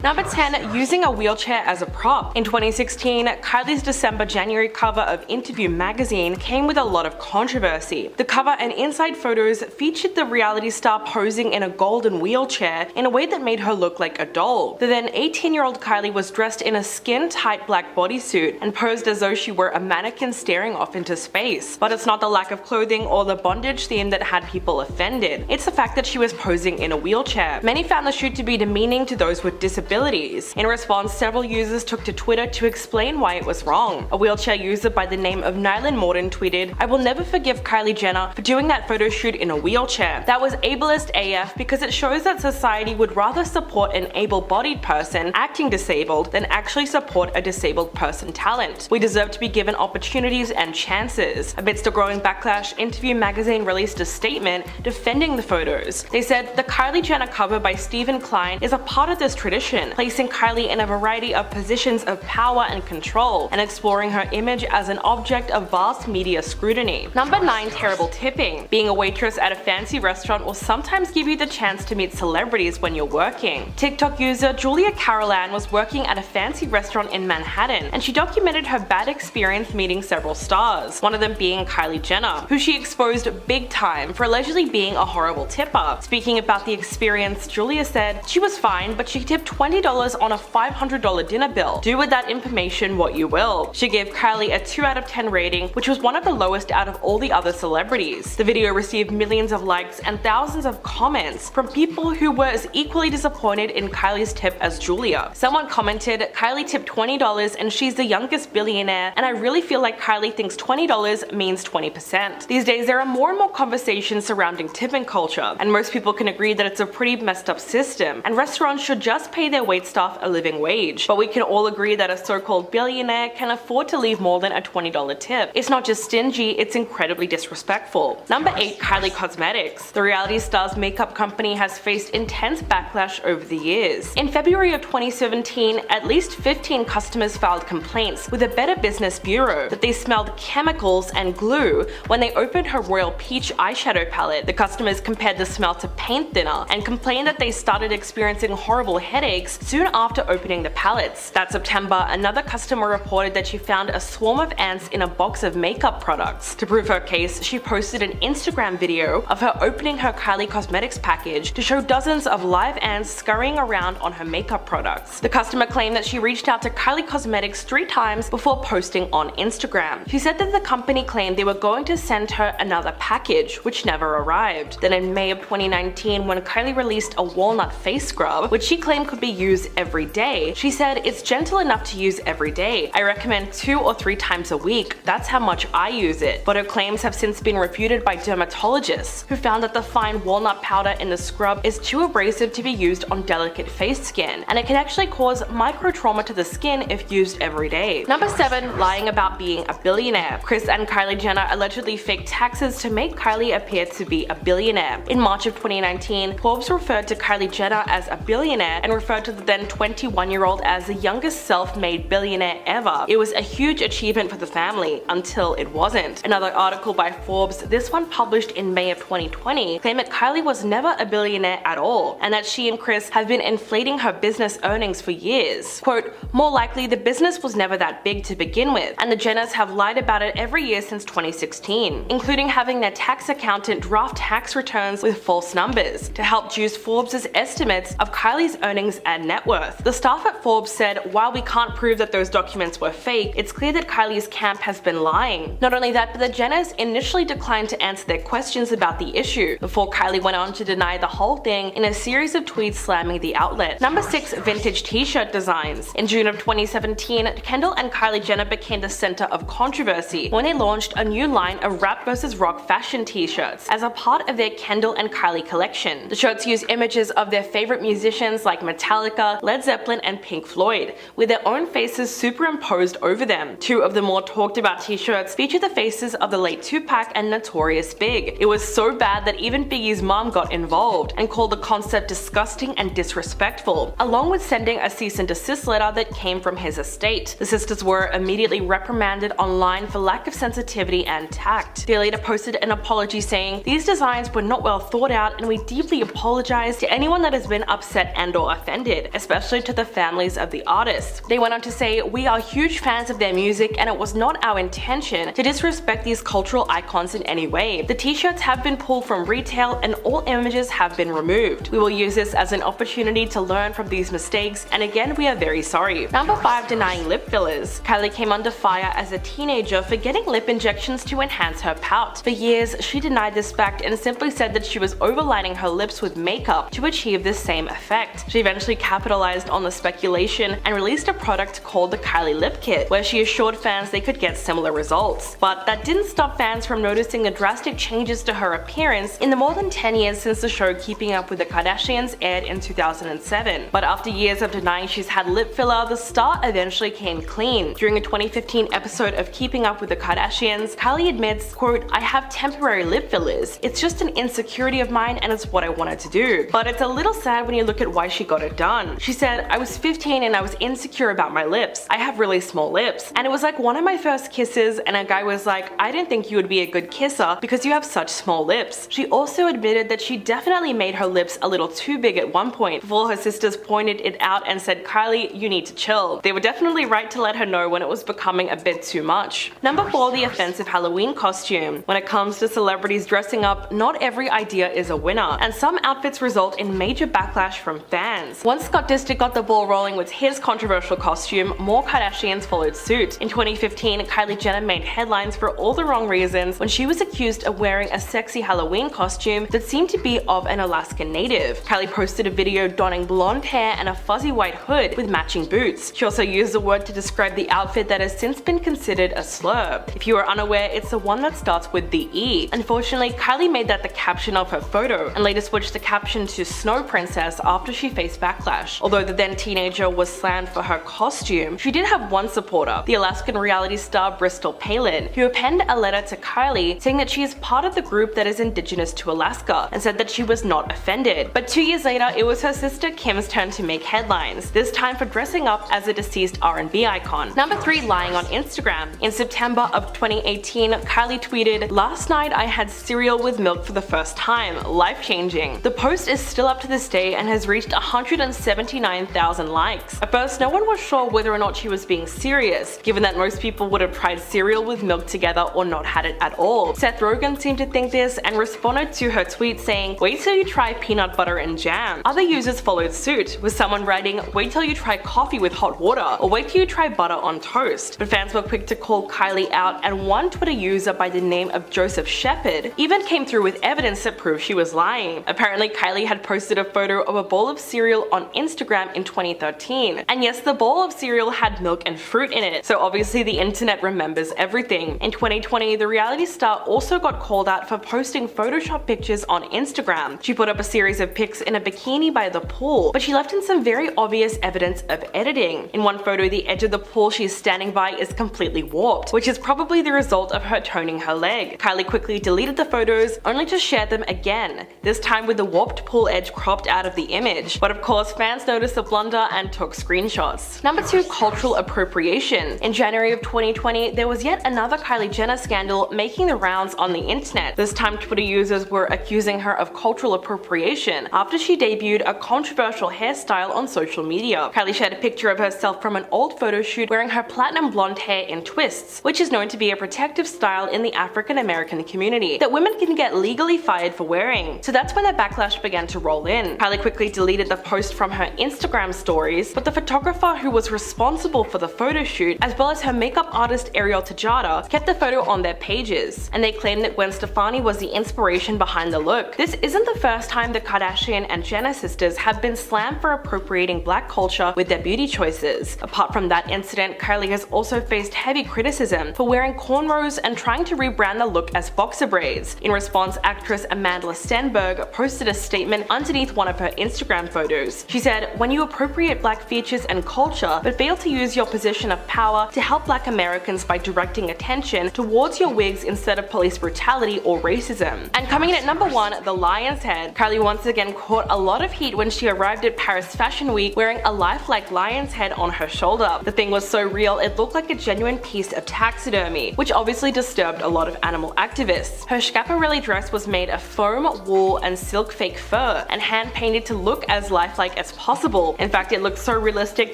Number 10. Using a wheelchair as a prop. In 2016, Kylie's December-January cover of Interview magazine came with a lot of controversy. The cover and inside photos featured the reality star posing in a golden wheelchair in a way that made her look like a doll. The then 18-year-old Kylie was dressed in a skin-tight black bodysuit and posed as though she were a mannequin staring off into space. But it's not the lack of clothing or the bondage theme that had people offended. It's the fact that she was posing in a wheelchair. Many found the shoot to be demeaning to those with disabilities. In response, several users took to Twitter to explain why it was wrong. A wheelchair user by the name of Nylan Morton tweeted, "I will never forgive Kylie Jenner for doing that photo shoot in a wheelchair. That was ableist AF because it shows that society would rather support an able-bodied person acting disabled than actually support a disabled person talent. We deserve to be given opportunities and chances." Amidst a growing backlash, Interview magazine released a statement defending the photos. They said, "The Kylie Jenner cover by Stephen Klein is a part of this tradition, placing Kylie in a variety of positions of power and control, and exploring her image as an object of vast media scrutiny." Number 9. Terrible tipping. Being a waitress at a fancy restaurant will sometimes give you the chance to meet celebrities when you're working. TikTok user Julia Carolan was working at a fancy restaurant in Manhattan, and she documented her bad experience meeting several stars, one of them being Kylie Jenner, who she exposed big time for allegedly being a horrible tipper. Speaking about the experience, Julia said, "She was fine, but she tipped $20 on a $500 dinner bill. Do with that information what you will." She gave Kylie a 2 out of 10 rating, which was one of the lowest out of all the other celebrities. The video received millions of likes and thousands of comments from people who were as equally disappointed in Kylie's tip as Julia. Someone commented, "Kylie tipped $20 and she's the youngest billionaire, and I really feel like Kylie thinks $20 means 20%. These days there are more and more conversations surrounding tipping culture, and most people can agree that it's a pretty messed up system, and restaurants should just pay their waitstaff a living wage. But we can all agree that a so-called billionaire can afford to leave more than a $20 tip. It's not just stingy, it's incredibly disrespectful." Number 8. Kylie Cosmetics. The reality star's makeup company has faced intense backlash over the years. In February of 2017, at least 15 customers filed complaints with the Better Business Bureau that they smelled chemicals and glue when they opened her Royal Peach eyeshadow palette. The customers compared the smell to paint thinner and complained that they started experiencing horrible headaches soon after opening the palettes. That September, another customer reported that she found a swarm of ants in a box of makeup products. To prove her case, she posted an Instagram video of her opening her Kylie Cosmetics package to show dozens of live ants scurrying around on her makeup products. The customer claimed that she reached out to Kylie Cosmetics 3 times before posting on Instagram. She said that the company claimed they were going to send her another package, which never arrived. Then in May of 2019, when Kylie released a walnut face scrub, which she claimed could be used every day, she said, "It's gentle enough to use every day. I recommend 2 or 3 times a week. That's how much I use it." But her claims have since been refuted by dermatologists, who found that the fine walnut powder in the scrub is too abrasive to be used on delicate face skin, and it can actually cause micro-trauma to the skin if used every day. Number 7. Lying about being a billionaire. Kris and Kylie Jenner allegedly faked taxes to make Kylie appear to be a billionaire. In March of 2019, Forbes referred to Kylie Jenner as a billionaire and referred to the then 21-year-old as the youngest self-made billionaire ever. It was a huge achievement for the family, until it wasn't. Another article by Forbes, this one published in May of 2020, claimed that Kylie was never a billionaire at all, and that she and Kris have been inflating her business earnings for years. Quote, "More likely the business was never that big to begin with, and the Jenners have lied about it every year since 2016, including having their tax accountant draft tax returns with false numbers to help juice Forbes' estimates of Kylie's earnings and net worth." The staff at Forbes said, "While we can't prove that those documents were fake, it's clear that Kylie's camp has been lying." Not only that, but the Jenners initially declined to answer their questions about the issue, before Kylie went on to deny the whole thing in a series of tweets slamming the outlet. Number 6. Vintage t-shirt designs. In June of 2017, Kendall and Kylie Jenner became the center of controversy when they launched a new line of rap vs. rock fashion t-shirts as a part of their Kendall and Kylie collection. The shirts use images of their favorite musicians like Metallica, Led Zeppelin, and Pink Floyd, with their own faces superimposed over them. 2 of the more talked about t-shirts feature the faces of the late Tupac and Notorious Big. It was so bad that even Biggie's mom got involved and called the concept disgusting and disrespectful, along with sending a cease and desist letter that came from his estate. The sisters were immediately reprimanded online for lack of sensitivity and tact. They later posted an apology saying, "These designs were not well thought out, and we deeply apologize to anyone that has been upset and or offended. offended, especially to the families of the artists. They went on to say, "We are huge fans of their music and it was not our intention to disrespect these cultural icons in any way. The t-shirts have been pulled from retail and all images have been removed. We will use this as an opportunity to learn from these mistakes, and again, we are very sorry." Number 5. Denying lip fillers. Kylie came under fire as a teenager for getting lip injections to enhance her pout. For years, she denied this fact and simply said that she was overlining her lips with makeup to achieve this same effect. She eventually capitalized on the speculation and released a product called the Kylie Lip Kit, where she assured fans they could get similar results. But that didn't stop fans from noticing the drastic changes to her appearance in the more than 10 years since the show Keeping Up with the Kardashians aired in 2007. But after years of denying she's had lip filler, the star eventually came clean. During a 2015 episode of Keeping Up with the Kardashians, Kylie admits, quote, "I have temporary lip fillers. It's just an insecurity of mine and it's what I wanted to do." But it's a little sad when you look at why she got it done. She said, "I was 15 and I was insecure about my lips. I have really small lips. And it was like one of my first kisses and a guy was like, I didn't think you would be a good kisser because you have such small lips." She also admitted that she definitely made her lips a little too big at one point before her sisters pointed it out and said, "Kylie, you need to chill." They were definitely right to let her know when it was becoming a bit too much. Number 4. The offensive Halloween costume. When it comes to celebrities dressing up, not every idea is a winner, and some outfits result in major backlash from fans. Once Scott Disick got the ball rolling with his controversial costume, more Kardashians followed suit. In 2015, Kylie Jenner made headlines for all the wrong reasons when she was accused of wearing a sexy Halloween costume that seemed to be of an Alaskan native. Kylie posted a video donning blonde hair and a fuzzy white hood with matching boots. She also used the word to describe the outfit that has since been considered a slur. If you are unaware, it's the one that starts with the E. Unfortunately, Kylie made that the caption of her photo and later switched the caption to Snow Princess after she faced backlash. Although the then teenager was slammed for her costume, she did have one supporter, the Alaskan reality star Bristol Palin, who penned a letter to Kylie saying that she is part of the group that is indigenous to Alaska and said that she was not offended. But 2 years later, it was her sister Kim's turn to make headlines, this time for dressing up as a deceased R&B icon. Number 3. Lying on Instagram. In September of 2018, Kylie tweeted, "Last night I had cereal with milk for the first time. Life-changing." The post is still up to this day and has reached 179,000 likes. At first, no one was sure whether or not she was being serious, given that most people would have tried cereal with milk together or not had it at all. Seth Rogen seemed to think this and responded to her tweet saying, "Wait till you try peanut butter and jam." Other users followed suit, with someone writing, "Wait till you try coffee with hot water," or "Wait till you try butter on toast." But fans were quick to call Kylie out, and one Twitter user by the name of Joseph Shepard even came through with evidence that proved she was lying. Apparently, Kylie had posted a photo of a bowl of cereal on Instagram in 2013. And yes, the bowl of cereal had milk and fruit in it, so obviously the internet remembers everything. In 2020, the reality star also got called out for posting Photoshop pictures on Instagram. She put up a series of pics in a bikini by the pool, but she left in some very obvious evidence of editing. In one photo, the edge of the pool she's standing by is completely warped, which is probably the result of her toning her leg. Kylie quickly deleted the photos, only to share them again, this time with the warped pool edge cropped out of the image. But of course, fans noticed the blunder and took screenshots. Number 2. Cultural appropriation. In January of 2020, there was yet another Kylie Jenner scandal making the rounds on the internet. This time, Twitter users were accusing her of cultural appropriation after she debuted a controversial hairstyle on social media. Kylie shared a picture of herself from an old photo shoot wearing her platinum blonde hair in twists, which is known to be a protective style in the African American community that women can get legally fired for wearing. So that's when the backlash began to roll in. Kylie quickly deleted the post from her Instagram stories, but the photographer who was responsible for the photo shoot, as well as her makeup artist Ariel Tejada, kept the photo on their pages, and they claimed that Gwen Stefani was the inspiration behind the look. This isn't the first time the Kardashian and Jenner sisters have been slammed for appropriating Black culture with their beauty choices. Apart from that incident, Kylie has also faced heavy criticism for wearing cornrows and trying to rebrand the look as boxer braids. In response, actress Amandla Stenberg posted a statement underneath one of her Instagram photos. She said, "When you appropriate Black features and culture, but fail to use your position of power to help Black Americans by directing attention towards your wigs instead of police brutality or racism." And coming in at number 1, the lion's head. Kylie once again caught a lot of heat when she arrived at Paris Fashion Week wearing a lifelike lion's head on her shoulder. The thing was so real, it looked like a genuine piece of taxidermy, which obviously disturbed a lot of animal activists. Her Schiaparelli dress was made of foam, wool, and silk fake fur, and hand-painted to look as lifelike as possible. In fact, it looked so realistic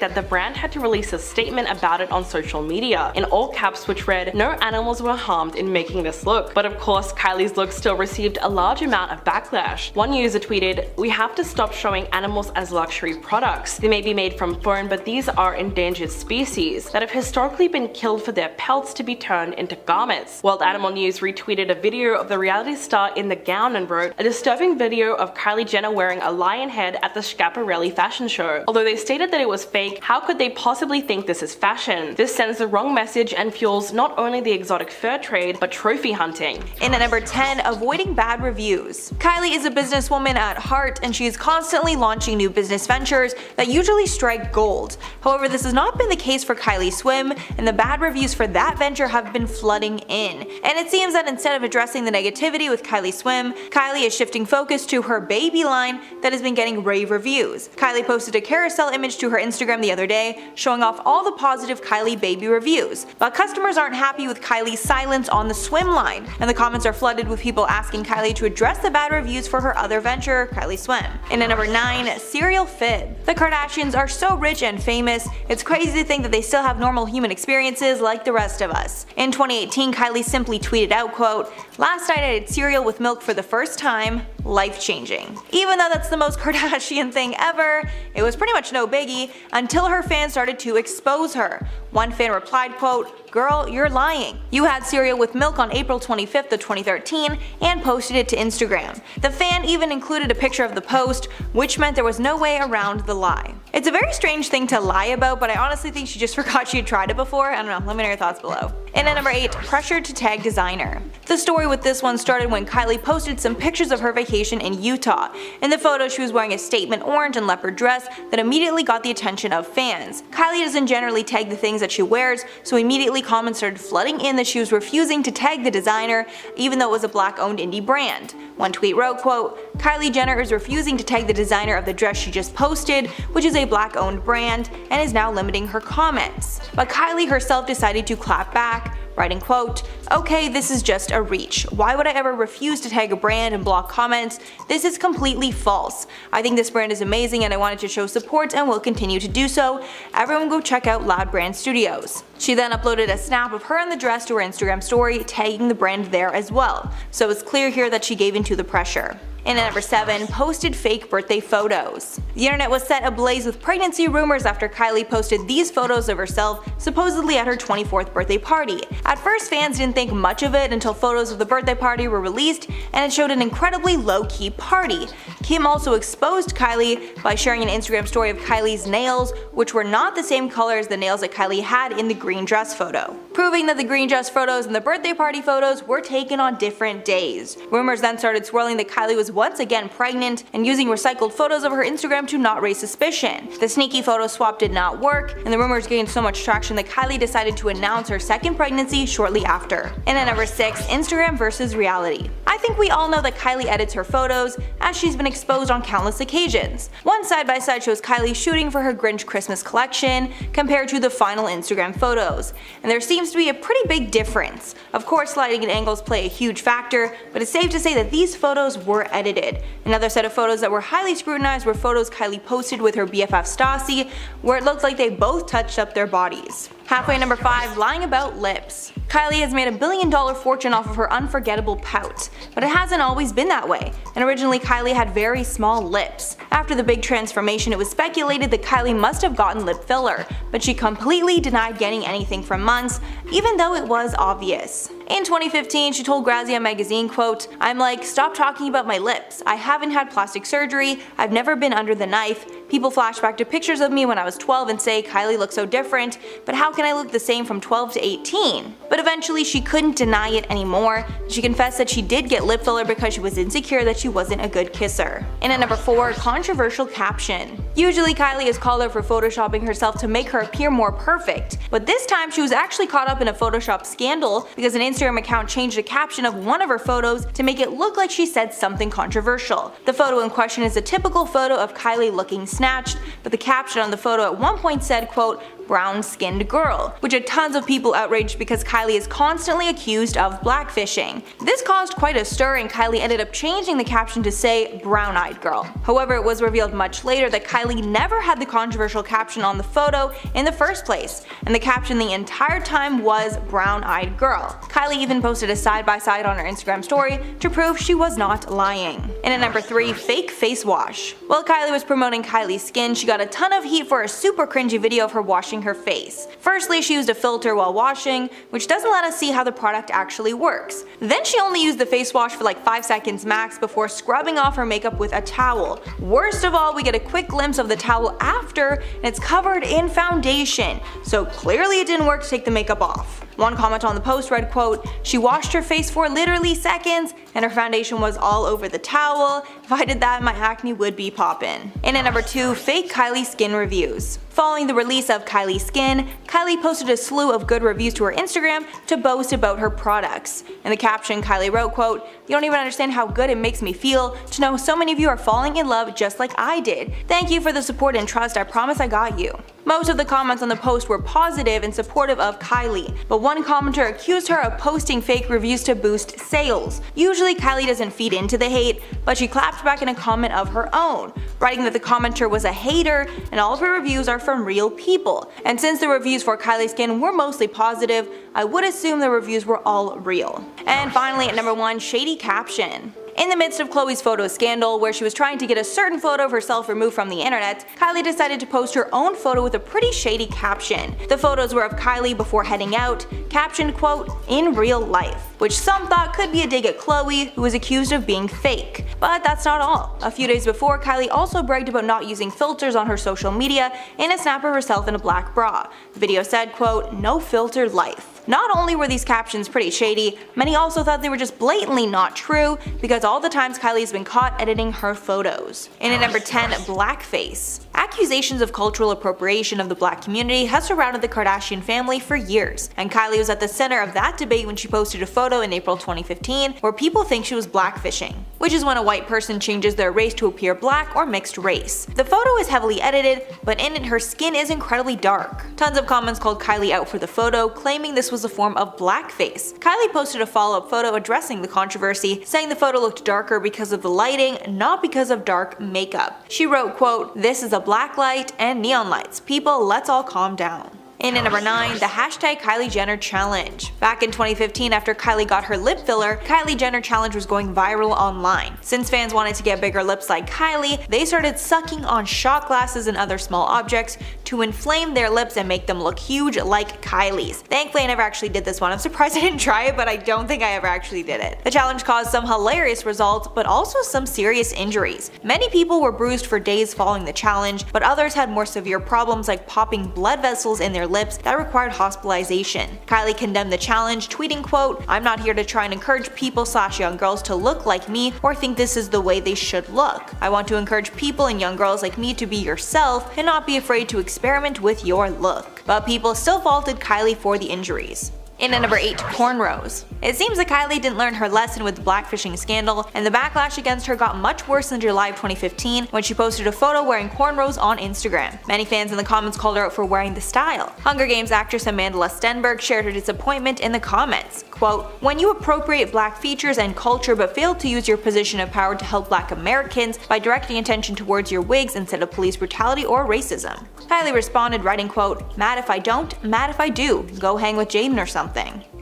that the brand had to release a statement about it on social media, in all caps, which read, "No animals were harmed in making this look." But of course, Kylie's look still received a large amount of backlash. One user tweeted, "We have to stop showing animals as luxury products. They may be made from fern, but these are endangered species that have historically been killed for their pelts to be turned into garments." World Animal News retweeted a video of the reality star in the gown and wrote, "A disturbing video of Kylie Jenner wearing a lion head at the Schiaparelli fashion show. Although they stated that it was fake, how could they possibly think this is fashion? This sends the wrong message and fuels not only the exotic fur trade, but trophy hunting." In at number 10, avoiding bad reviews. Kylie is a businesswoman at heart, and she is constantly launching new business ventures that usually strike gold. However, this has not been the case for Kylie Swim, and the bad reviews for that venture have been flooding in. And it seems that instead of addressing the negativity with Kylie Swim, Kylie is shifting focus to her baby line that has been getting rave reviews. Kylie posted a carousel image to her Instagram the other day, showing off all the positive Kylie baby reviews. But customers aren't happy with Kylie's silence on the Swim line, and the comments are flooded with people asking Kylie to address the bad reviews for her other venture, Kylie Swim. And at number 9, serial fib. The Kardashians are so rich and famous, it's crazy to think that they still have normal human experiences like the rest of us. In 2018, Kylie simply tweeted out, quote, "Last night I ate cereal with milk for the first time. Life-changing." Even though that's the most Kardashian thing ever, it was pretty much no biggie until her fans started to expose her. One fan replied, quote, "Girl, you're lying. You had cereal with milk on April 25th of 2013 and posted it to Instagram." The fan even included a picture of the post, which meant there was no way around the lie. It's a very strange thing to lie about, but I honestly think she just forgot she had tried it before. I don't know, let me know your thoughts below. And at number 8, pressure to tag designer. The story with this one started when Kylie posted some pictures of her vacation in Utah. In the photo, she was wearing a statement orange and leopard dress that immediately got the attention of fans. Kylie doesn't generally tag the things that she wears, so immediately comments started flooding in that she was refusing to tag the designer, even though it was a black-owned indie brand. One tweet wrote, quote, "Kylie Jenner is refusing to tag the designer of the dress she just posted, which is a black-owned brand, and is now limiting her comments." But Kylie herself decided to clap back, writing, quote, "Okay, this is just a reach. Why would I ever refuse to tag a brand and block comments? This is completely false. I think this brand is amazing and I wanted to show support and will continue to do so. Everyone go check out Loud Brand Studios." She then uploaded a snap of her in the dress to her Instagram story, tagging the brand there as well. So it's clear here that she gave into the pressure. And at number 7, posted fake birthday photos. The internet was set ablaze with pregnancy rumors after Kylie posted these photos of herself supposedly at her 24th birthday party. At first, fans didn't think much of it until photos of the birthday party were released and it showed an incredibly low-key party. Kim also exposed Kylie by sharing an Instagram story of Kylie's nails, which were not the same color as the nails that Kylie had in the green dress photo, proving that the green dress photos and the birthday party photos were taken on different days. Rumors then started swirling that Kylie was once again pregnant and using recycled photos of her Instagram to not raise suspicion. The sneaky photo swap did not work, and the rumors gained so much traction that Kylie decided to announce her second pregnancy shortly after. And at number 6, Instagram versus reality. I think we all know that Kylie edits her photos, as she's been exposed on countless occasions. One side-by-side shows Kylie shooting for her Grinch Christmas collection compared to the final Instagram photos, and there seems to be a pretty big difference. Of course, lighting and angles play a huge factor, but it's safe to say that these photos were edited. Another set of photos that were highly scrutinized were photos Kylie posted with her BFF Stassi, where it looked like they both touched up their bodies. Halfway number 5, lying about lips. Kylie has made $1 billion fortune off of her unforgettable pout, but it hasn't always been that way, and originally Kylie had very small lips. After the big transformation, it was speculated that Kylie must have gotten lip filler, but she completely denied getting anything for months, even though it was obvious. In 2015, she told Grazia magazine, quote, "I'm like, stop talking about my lips. I haven't had plastic surgery, I've never been under the knife. People flash back to pictures of me when I was 12 and say Kylie looks so different, but how can I look the same from 12 to 18? But eventually she couldn't deny it anymore. She confessed that she did get lip filler because she was insecure that she wasn't a good kisser. And at number 4, controversial caption. Usually Kylie is called out for photoshopping herself to make her appear more perfect, but this time she was actually caught up in a Photoshop scandal because an Instagram account changed the caption of one of her photos to make it look like she said something controversial. The photo in question is a typical photo of Kylie looking snatched, but the caption on the photo at one point said, quote, brown-skinned girl, which had tons of people outraged because Kylie is constantly accused of blackfishing. This caused quite a stir, and Kylie ended up changing the caption to say brown-eyed girl. However, it was revealed much later that Kylie never had the controversial caption on the photo in the first place, and the caption the entire time was brown-eyed girl. Kylie even posted a side-by-side on her Instagram story to prove she was not lying. And at number 3, fake face wash. While Kylie was promoting Kylie's skin, she got a ton of heat for a super cringy video of her washing her face. Firstly, she used a filter while washing, which doesn't let us see how the product actually works. Then she only used the face wash for like 5 seconds max before scrubbing off her makeup with a towel. Worst of all, we get a quick glimpse of the towel after, and it's covered in foundation, so clearly it didn't work to take the makeup off. One comment on the post read, quote, she washed her face for literally seconds and her foundation was all over the towel. If I did that, my acne would be poppin'. And at number 2, fake Kylie skin reviews. Following the release of Kylie Skin, Kylie posted a slew of good reviews to her Instagram to boast about her products. In the caption, Kylie wrote, quote, you don't even understand how good it makes me feel to know so many of you are falling in love just like I did. Thank you for the support and trust, I promise I got you. Most of the comments on the post were positive and supportive of Kylie, but one commenter accused her of posting fake reviews to boost sales. Usually Kylie doesn't feed into the hate, but she clapped back in a comment of her own, writing that the commenter was a hater and all of her reviews are from real people. And since the reviews for Kylie Skin were mostly positive, I would assume the reviews were all real. And finally, at number 1, shady caption. In the midst of Khloe's photo scandal, where she was trying to get a certain photo of herself removed from the internet, Kylie decided to post her own photo with a pretty shady caption. The photos were of Kylie before heading out, captioned, quote, in real life, which some thought could be a dig at Khloe, who was accused of being fake. But that's not all. A few days before, Kylie also bragged about not using filters on her social media in a snap of herself in a black bra. The video said, quote, no filter life. Not only were these captions pretty shady, many also thought they were just blatantly not true because all the times Kylie's been caught editing her photos. And at number 10, blackface. Accusations of cultural appropriation of the black community has surrounded the Kardashian family for years, and Kylie was at the center of that debate when she posted a photo in April 2015 where people think she was blackfishing, which is when a white person changes their race to appear black or mixed race. The photo is heavily edited, but in it her skin is incredibly dark. Tons of comments called Kylie out for the photo, claiming this was a form of blackface. Kylie posted a follow-up photo addressing the controversy, saying the photo looked darker because of the lighting, not because of dark makeup. She wrote, quote, this is a black light and neon lights. People, let's all calm down. And at number 9, the hashtag Kylie Jenner challenge. Back in 2015, after Kylie got her lip filler, Kylie Jenner challenge was going viral online. Since fans wanted to get bigger lips like Kylie, they started sucking on shot glasses and other small objects to inflame their lips and make them look huge like Kylie's. Thankfully, I never actually did this one. I'm surprised I didn't try it, but I don't think I ever actually did it. The challenge caused some hilarious results, but also some serious injuries. Many people were bruised for days following the challenge, but others had more severe problems like popping blood vessels in their lips that required hospitalization. Kylie condemned the challenge, tweeting, quote, I'm not here to try and encourage people/young girls to look like me or think this is the way they should look. I want to encourage people and young girls like me to be yourself and not be afraid to experiment with your look. But people still faulted Kylie for the injuries. And at number 8, cornrows. It seems that Kylie didn't learn her lesson with the blackfishing scandal, and the backlash against her got much worse in July of 2015 when she posted a photo wearing cornrows on Instagram. Many fans in the comments called her out for wearing the style. Hunger Games actress Amandla Stenberg shared her disappointment in the comments. Quote, when you appropriate black features and culture but fail to use your position of power to help black Americans by directing attention towards your wigs instead of police brutality or racism. Kylie responded, writing, quote, mad if I don't, mad if I do. Go hang with Jaden or something.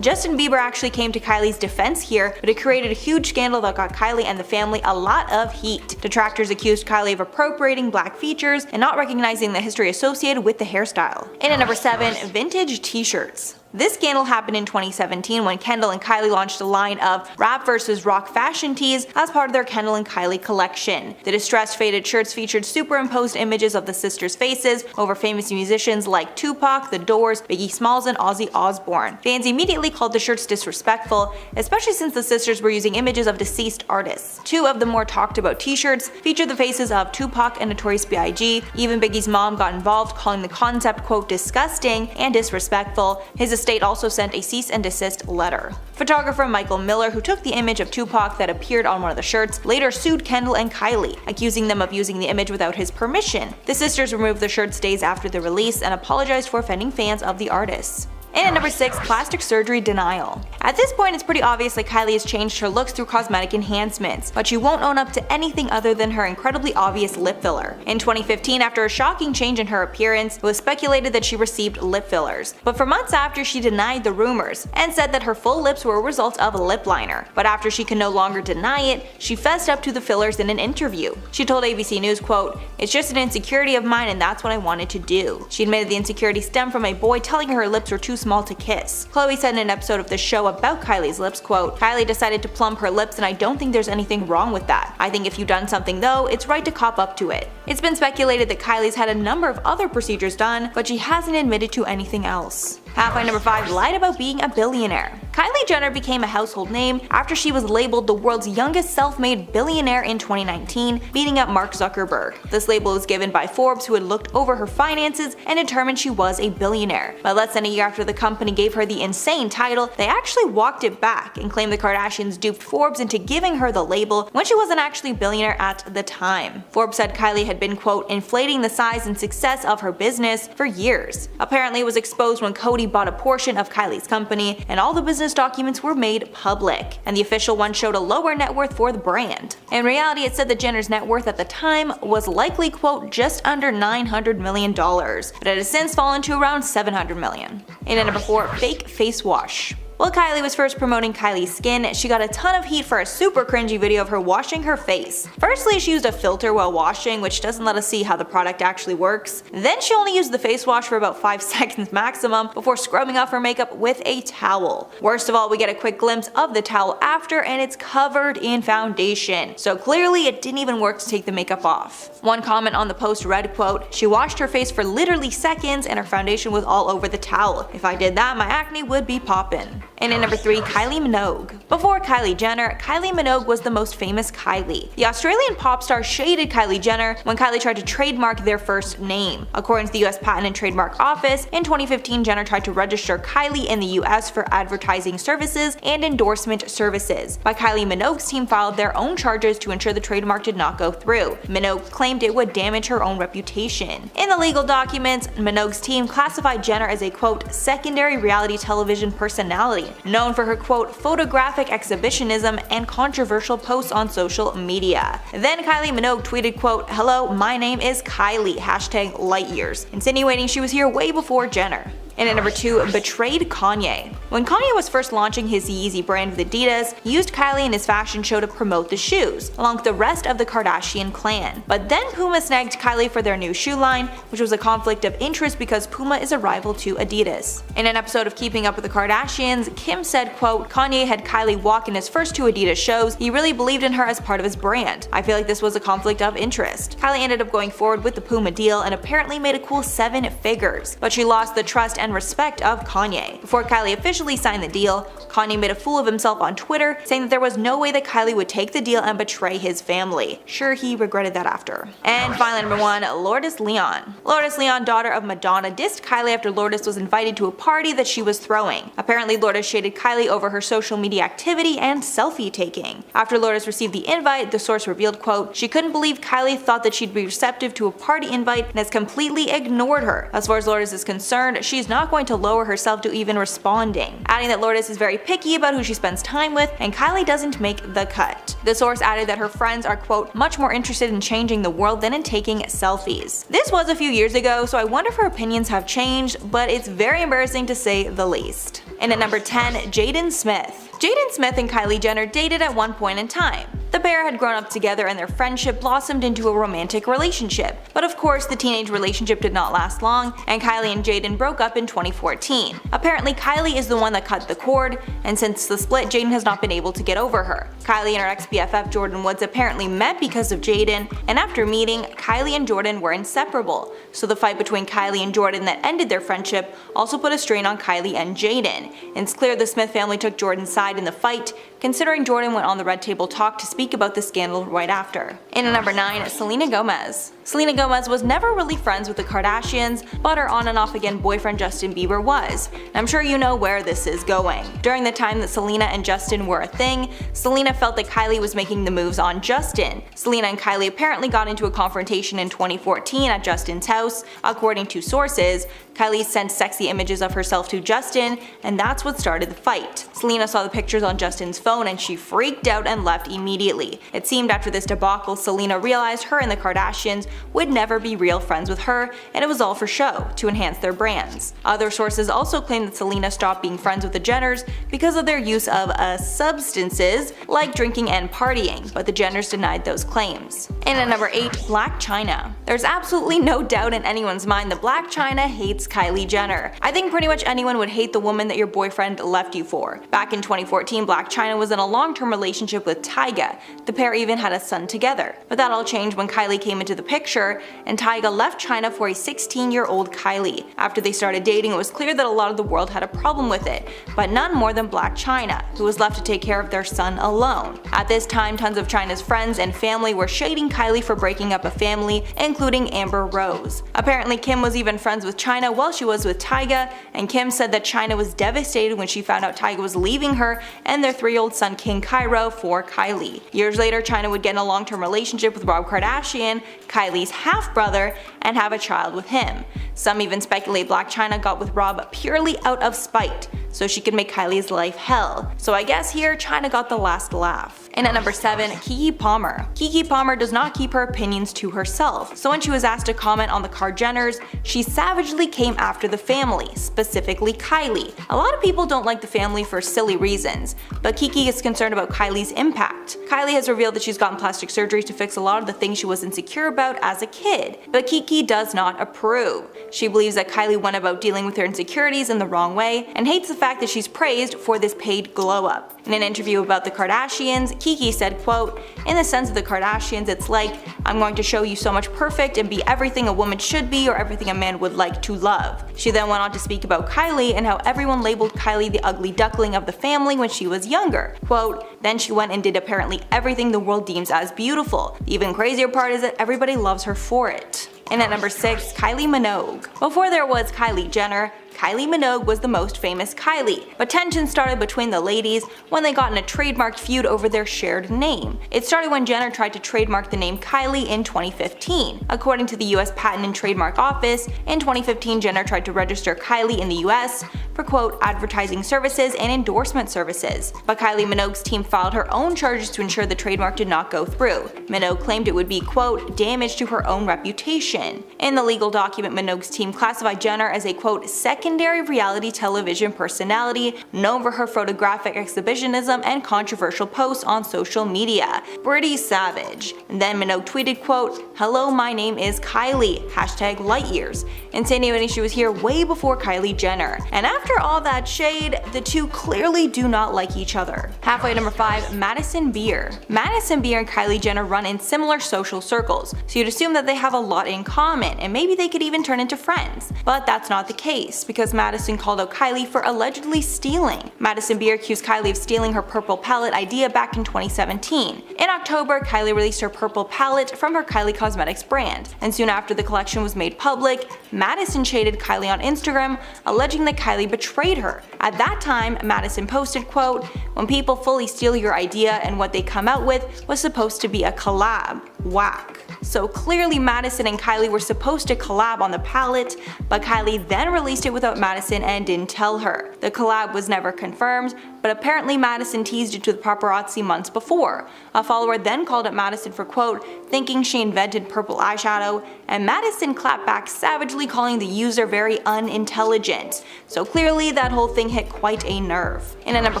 Justin Bieber actually came to Kylie's defense here, but it created a huge scandal that got Kylie and the family a lot of heat. Detractors accused Kylie of appropriating black features and not recognizing the history associated with the hairstyle. And at number 7, vintage t-shirts. This scandal happened in 2017 when Kendall and Kylie launched a line of rap versus rock fashion tees as part of their Kendall and Kylie collection. The distressed faded shirts featured superimposed images of the sisters' faces over famous musicians like Tupac, The Doors, Biggie Smalls, and Ozzy Osbourne. Fans immediately repeatedly called the shirts disrespectful, especially since the sisters were using images of deceased artists. Two of the more talked about t-shirts featured the faces of Tupac and Notorious B.I.G. Even Biggie's mom got involved, calling the concept quote disgusting and disrespectful. His estate also sent a cease and desist letter. Photographer Michael Miller, who took the image of Tupac that appeared on one of the shirts, later sued Kendall and Kylie, accusing them of using the image without his permission. The sisters removed the shirts days after the release and apologized for offending fans of the artists. And at number 6, plastic surgery denial. At this point, it's pretty obvious that Kylie has changed her looks through cosmetic enhancements, but she won't own up to anything other than her incredibly obvious lip filler. In 2015, after a shocking change in her appearance, it was speculated that she received lip fillers. But for months after, she denied the rumors and said that her full lips were a result of a lip liner. But after she could no longer deny it, she fessed up to the fillers in an interview. She told ABC News, quote, "It's just an insecurity of mine and that's what I wanted to do." She admitted the insecurity stemmed from a boy telling her lips were too small to kiss. Chloe said in an episode of the show about Kylie's lips, quote, "Kylie decided to plump her lips and I don't think there's anything wrong with that. I think if you've done something though, it's right to cop up to it." It's been speculated that Kylie's had a number of other procedures done, but she hasn't admitted to anything else. Halfway number 5 lied about being a billionaire. Kylie Jenner became a household name after she was labeled the world's youngest self-made billionaire in 2019, beating up Mark Zuckerberg. This label was given by Forbes, who had looked over her finances and determined she was a billionaire. But less than a year after the company gave her the insane title, they actually walked it back and claimed the Kardashians duped Forbes into giving her the label when she wasn't actually a billionaire at the time. Forbes said Kylie had been, quote, inflating the size and success of her business for years. Apparently it was exposed when Cody bought a portion of Kylie's company, and all the business documents were made public, and the official one showed a lower net worth for the brand. In reality, it said that Jenner's net worth at the time was likely, quote, just under $900 million, but it has since fallen to around $700 million. And at number 4, fake face wash. While Kylie was first promoting Kylie's Skin, she got a ton of heat for a super cringy video of her washing her face. Firstly, she used a filter while washing, which doesn't let us see how the product actually works. Then she only used the face wash for about 5 seconds maximum before scrubbing off her makeup with a towel. Worst of all, we get a quick glimpse of the towel after, and it's covered in foundation. So clearly it didn't even work to take the makeup off. One comment on the post read, quote, "She washed her face for literally seconds and her foundation was all over the towel. If I did that, my acne would be poppin'." And at number 3, Kylie Minogue. Before Kylie Jenner, Kylie Minogue was the most famous Kylie. The Australian pop star shaded Kylie Jenner when Kylie tried to trademark their first name. According to the US Patent and Trademark Office, in 2015 Jenner tried to register Kylie in the US for advertising services and endorsement services. But Kylie Minogue's team filed their own charges to ensure the trademark did not go through. Minogue claimed it would damage her own reputation. In the legal documents, Minogue's team classified Jenner as a, quote, secondary reality television personality, known for her, quote, photographic exhibitionism and controversial posts on social media. Then Kylie Minogue tweeted, quote, "Hello, my name is Kylie, hashtag light years," insinuating she was here way before Jenner. And at number 2, betrayed Kanye. When Kanye was first launching his Yeezy brand with Adidas, he used Kylie in his fashion show to promote the shoes, along with the rest of the Kardashian clan. But then Puma snagged Kylie for their new shoe line, which was a conflict of interest because Puma is a rival to Adidas. In an episode of Keeping Up with the Kardashians, Kim said, quote, "Kanye had Kylie walk in his first 2 Adidas shows. He really believed in her as part of his brand. I feel like this was a conflict of interest." Kylie ended up going forward with the Puma deal and apparently made a cool 7 figures, but she lost the trust and respect of Kanye. Before Kylie officially signed the deal, Kanye made a fool of himself on Twitter, saying that there was no way that Kylie would take the deal and betray his family. Sure, he regretted that after. And finally, number 1, Lourdes Leon. Lourdes Leon, daughter of Madonna, dissed Kylie after Lourdes was invited to a party that she was throwing. Apparently, Lourdes shaded Kylie over her social media activity and selfie taking. After Lourdes received the invite, the source revealed, quote, "She couldn't believe Kylie thought that she'd be receptive to a party invite and has completely ignored her. As far as Lourdes is concerned, she's not going to lower herself to even responding," adding that Lourdes is very picky about who she spends time with and Kylie doesn't make the cut. The source added that her friends are, quote, "much more interested in changing the world than in taking selfies." This was a few years ago, so I wonder if her opinions have changed, but it's very embarrassing to say the least. And at number 10, Jaden Smith. Jaden Smith and Kylie Jenner dated at one point in time. The pair had grown up together and their friendship blossomed into a romantic relationship. But of course, the teenage relationship did not last long, and Kylie and Jaden broke up in 2014. Apparently, Kylie is the one that cut the cord, and since the split, Jaden has not been able to get over her. Kylie and her ex-BFF Jordyn Woods apparently met because of Jaden, and after meeting, Kylie and Jordyn were inseparable. So the fight between Kylie and Jordyn that ended their friendship also put a strain on Kylie and Jaden. It's clear the Smith family took Jordyn's side in the fight, considering Jordyn went on the Red Table Talk to speak about the scandal right after. In at number 9, Selena Gomez. Selena Gomez was never really friends with the Kardashians, but her on and off again boyfriend Justin Bieber was. And I'm sure you know where this is going. During the time that Selena and Justin were a thing, Selena felt that Kylie was making the moves on Justin. Selena and Kylie apparently got into a confrontation in 2014 at Justin's house. According to sources, Kylie sent sexy images of herself to Justin, and that's what started the fight. Selena saw the pictures on Justin's phone and she freaked out and left immediately. It seemed after this debacle, Selena realized her and the Kardashians would never be real friends with her, and it was all for show, to enhance their brands. Other sources also claim that Selena stopped being friends with the Jenners because of their use of substances like drinking and partying, but the Jenners denied those claims. And at number 8, Blac Chyna. There's absolutely no doubt in anyone's mind that Blac Chyna hates Kylie Jenner. I think pretty much anyone would hate the woman that your boyfriend left you for. Back in 2014, Blac Chyna was in a long-term relationship with Tyga. The pair even had a son together. But that all changed when Kylie came into the picture, and Tyga left Chyna for a 16-year-old Kylie. After they started dating, it was clear that a lot of the world had a problem with it, but none more than Blac Chyna, who was left to take care of their son alone. At this time, tons of Chyna's friends and family were shading Kylie for breaking up a family, including Amber Rose. Apparently, Kim was even friends with Chyna while she was with Tyga, and Kim said that Chyna was devastated when she found out Tyga was leaving her and their 3-year-old son King Cairo for Kylie. Years later, Chyna would get in a long-term relationship with Rob Kardashian, Kylie's half-brother, and have a child with him. Some even speculate Blac Chyna got with Rob purely out of spite, so she could make Kylie's life hell. So I guess here, Chyna got the last laugh. And at number 7, Keke Palmer. Keke Palmer does not keep her opinions to herself, so when she was asked to comment on the Kar Jenners, she savagely came after the family, specifically Kylie. A lot of people don't like the family for silly reasons, but Keke is concerned about Kylie's impact. Kylie has revealed that she's gotten plastic surgery to fix a lot of the things she was insecure about as a kid, but Keke does not approve. She believes that Kylie went about dealing with her insecurities in the wrong way, and hates the fact that she's praised for this paid glow-up. In an interview about the Kardashians, Keke said, quote, "In the sense of the Kardashians, it's like, I'm going to show you so much perfect and be everything a woman should be or everything a man would like to love." She then went on to speak about Kylie and how everyone labeled Kylie the ugly duckling of the family when she was younger. Quote, "Then she went and did apparently everything the world deems as beautiful. The even crazier part is that everybody loves her for it." And at number 6, Kylie Minogue. Before there was Kylie Jenner, Kylie Minogue was the most famous Kylie, but tension started between the ladies when they got in a trademark feud over their shared name. It started when Jenner tried to trademark the name Kylie in 2015. According to the US Patent and Trademark Office, in 2015 Jenner tried to register Kylie in the US for quote advertising services and endorsement services, but Kylie Minogue's team filed her own charges to ensure the trademark did not go through. Minogue claimed it would be quote damage to her own reputation. In the legal document, Minogue's team classified Jenner as a quote secondary reality television personality known for her photographic exhibitionism and controversial posts on social media. Pretty savage. And then Minogue tweeted quote, "Hello, my name is Kylie, #lightyears," insinuating she was here way before Kylie Jenner. And after all that shade, the two clearly do not like each other. Halfway number 5, Madison Beer. Madison Beer and Kylie Jenner run in similar social circles, so you'd assume that they have a lot in common and maybe they could even turn into friends. But that's not the case, because Madison called out Kylie for allegedly stealing. Madison Beer accused Kylie of stealing her purple palette idea back in 2017. In October, Kylie released her purple palette from her Kylie Cosmetics brand, and soon after the collection was made public, Madison shaded Kylie on Instagram, alleging that Kylie betrayed her. At that time, Madison posted, quote, "When people fully steal your idea and what they come out with was supposed to be a collab. Whack." So clearly Madison and Kylie were supposed to collab on the palette, but Kylie then released it without Madison and didn't tell her. The collab was never confirmed, but apparently Madison teased it to the paparazzi months before. A follower then called up Madison for quote, thinking she invented purple eyeshadow, and Madison clapped back savagely, calling the user very unintelligent. So clearly that whole thing hit quite a nerve. And at number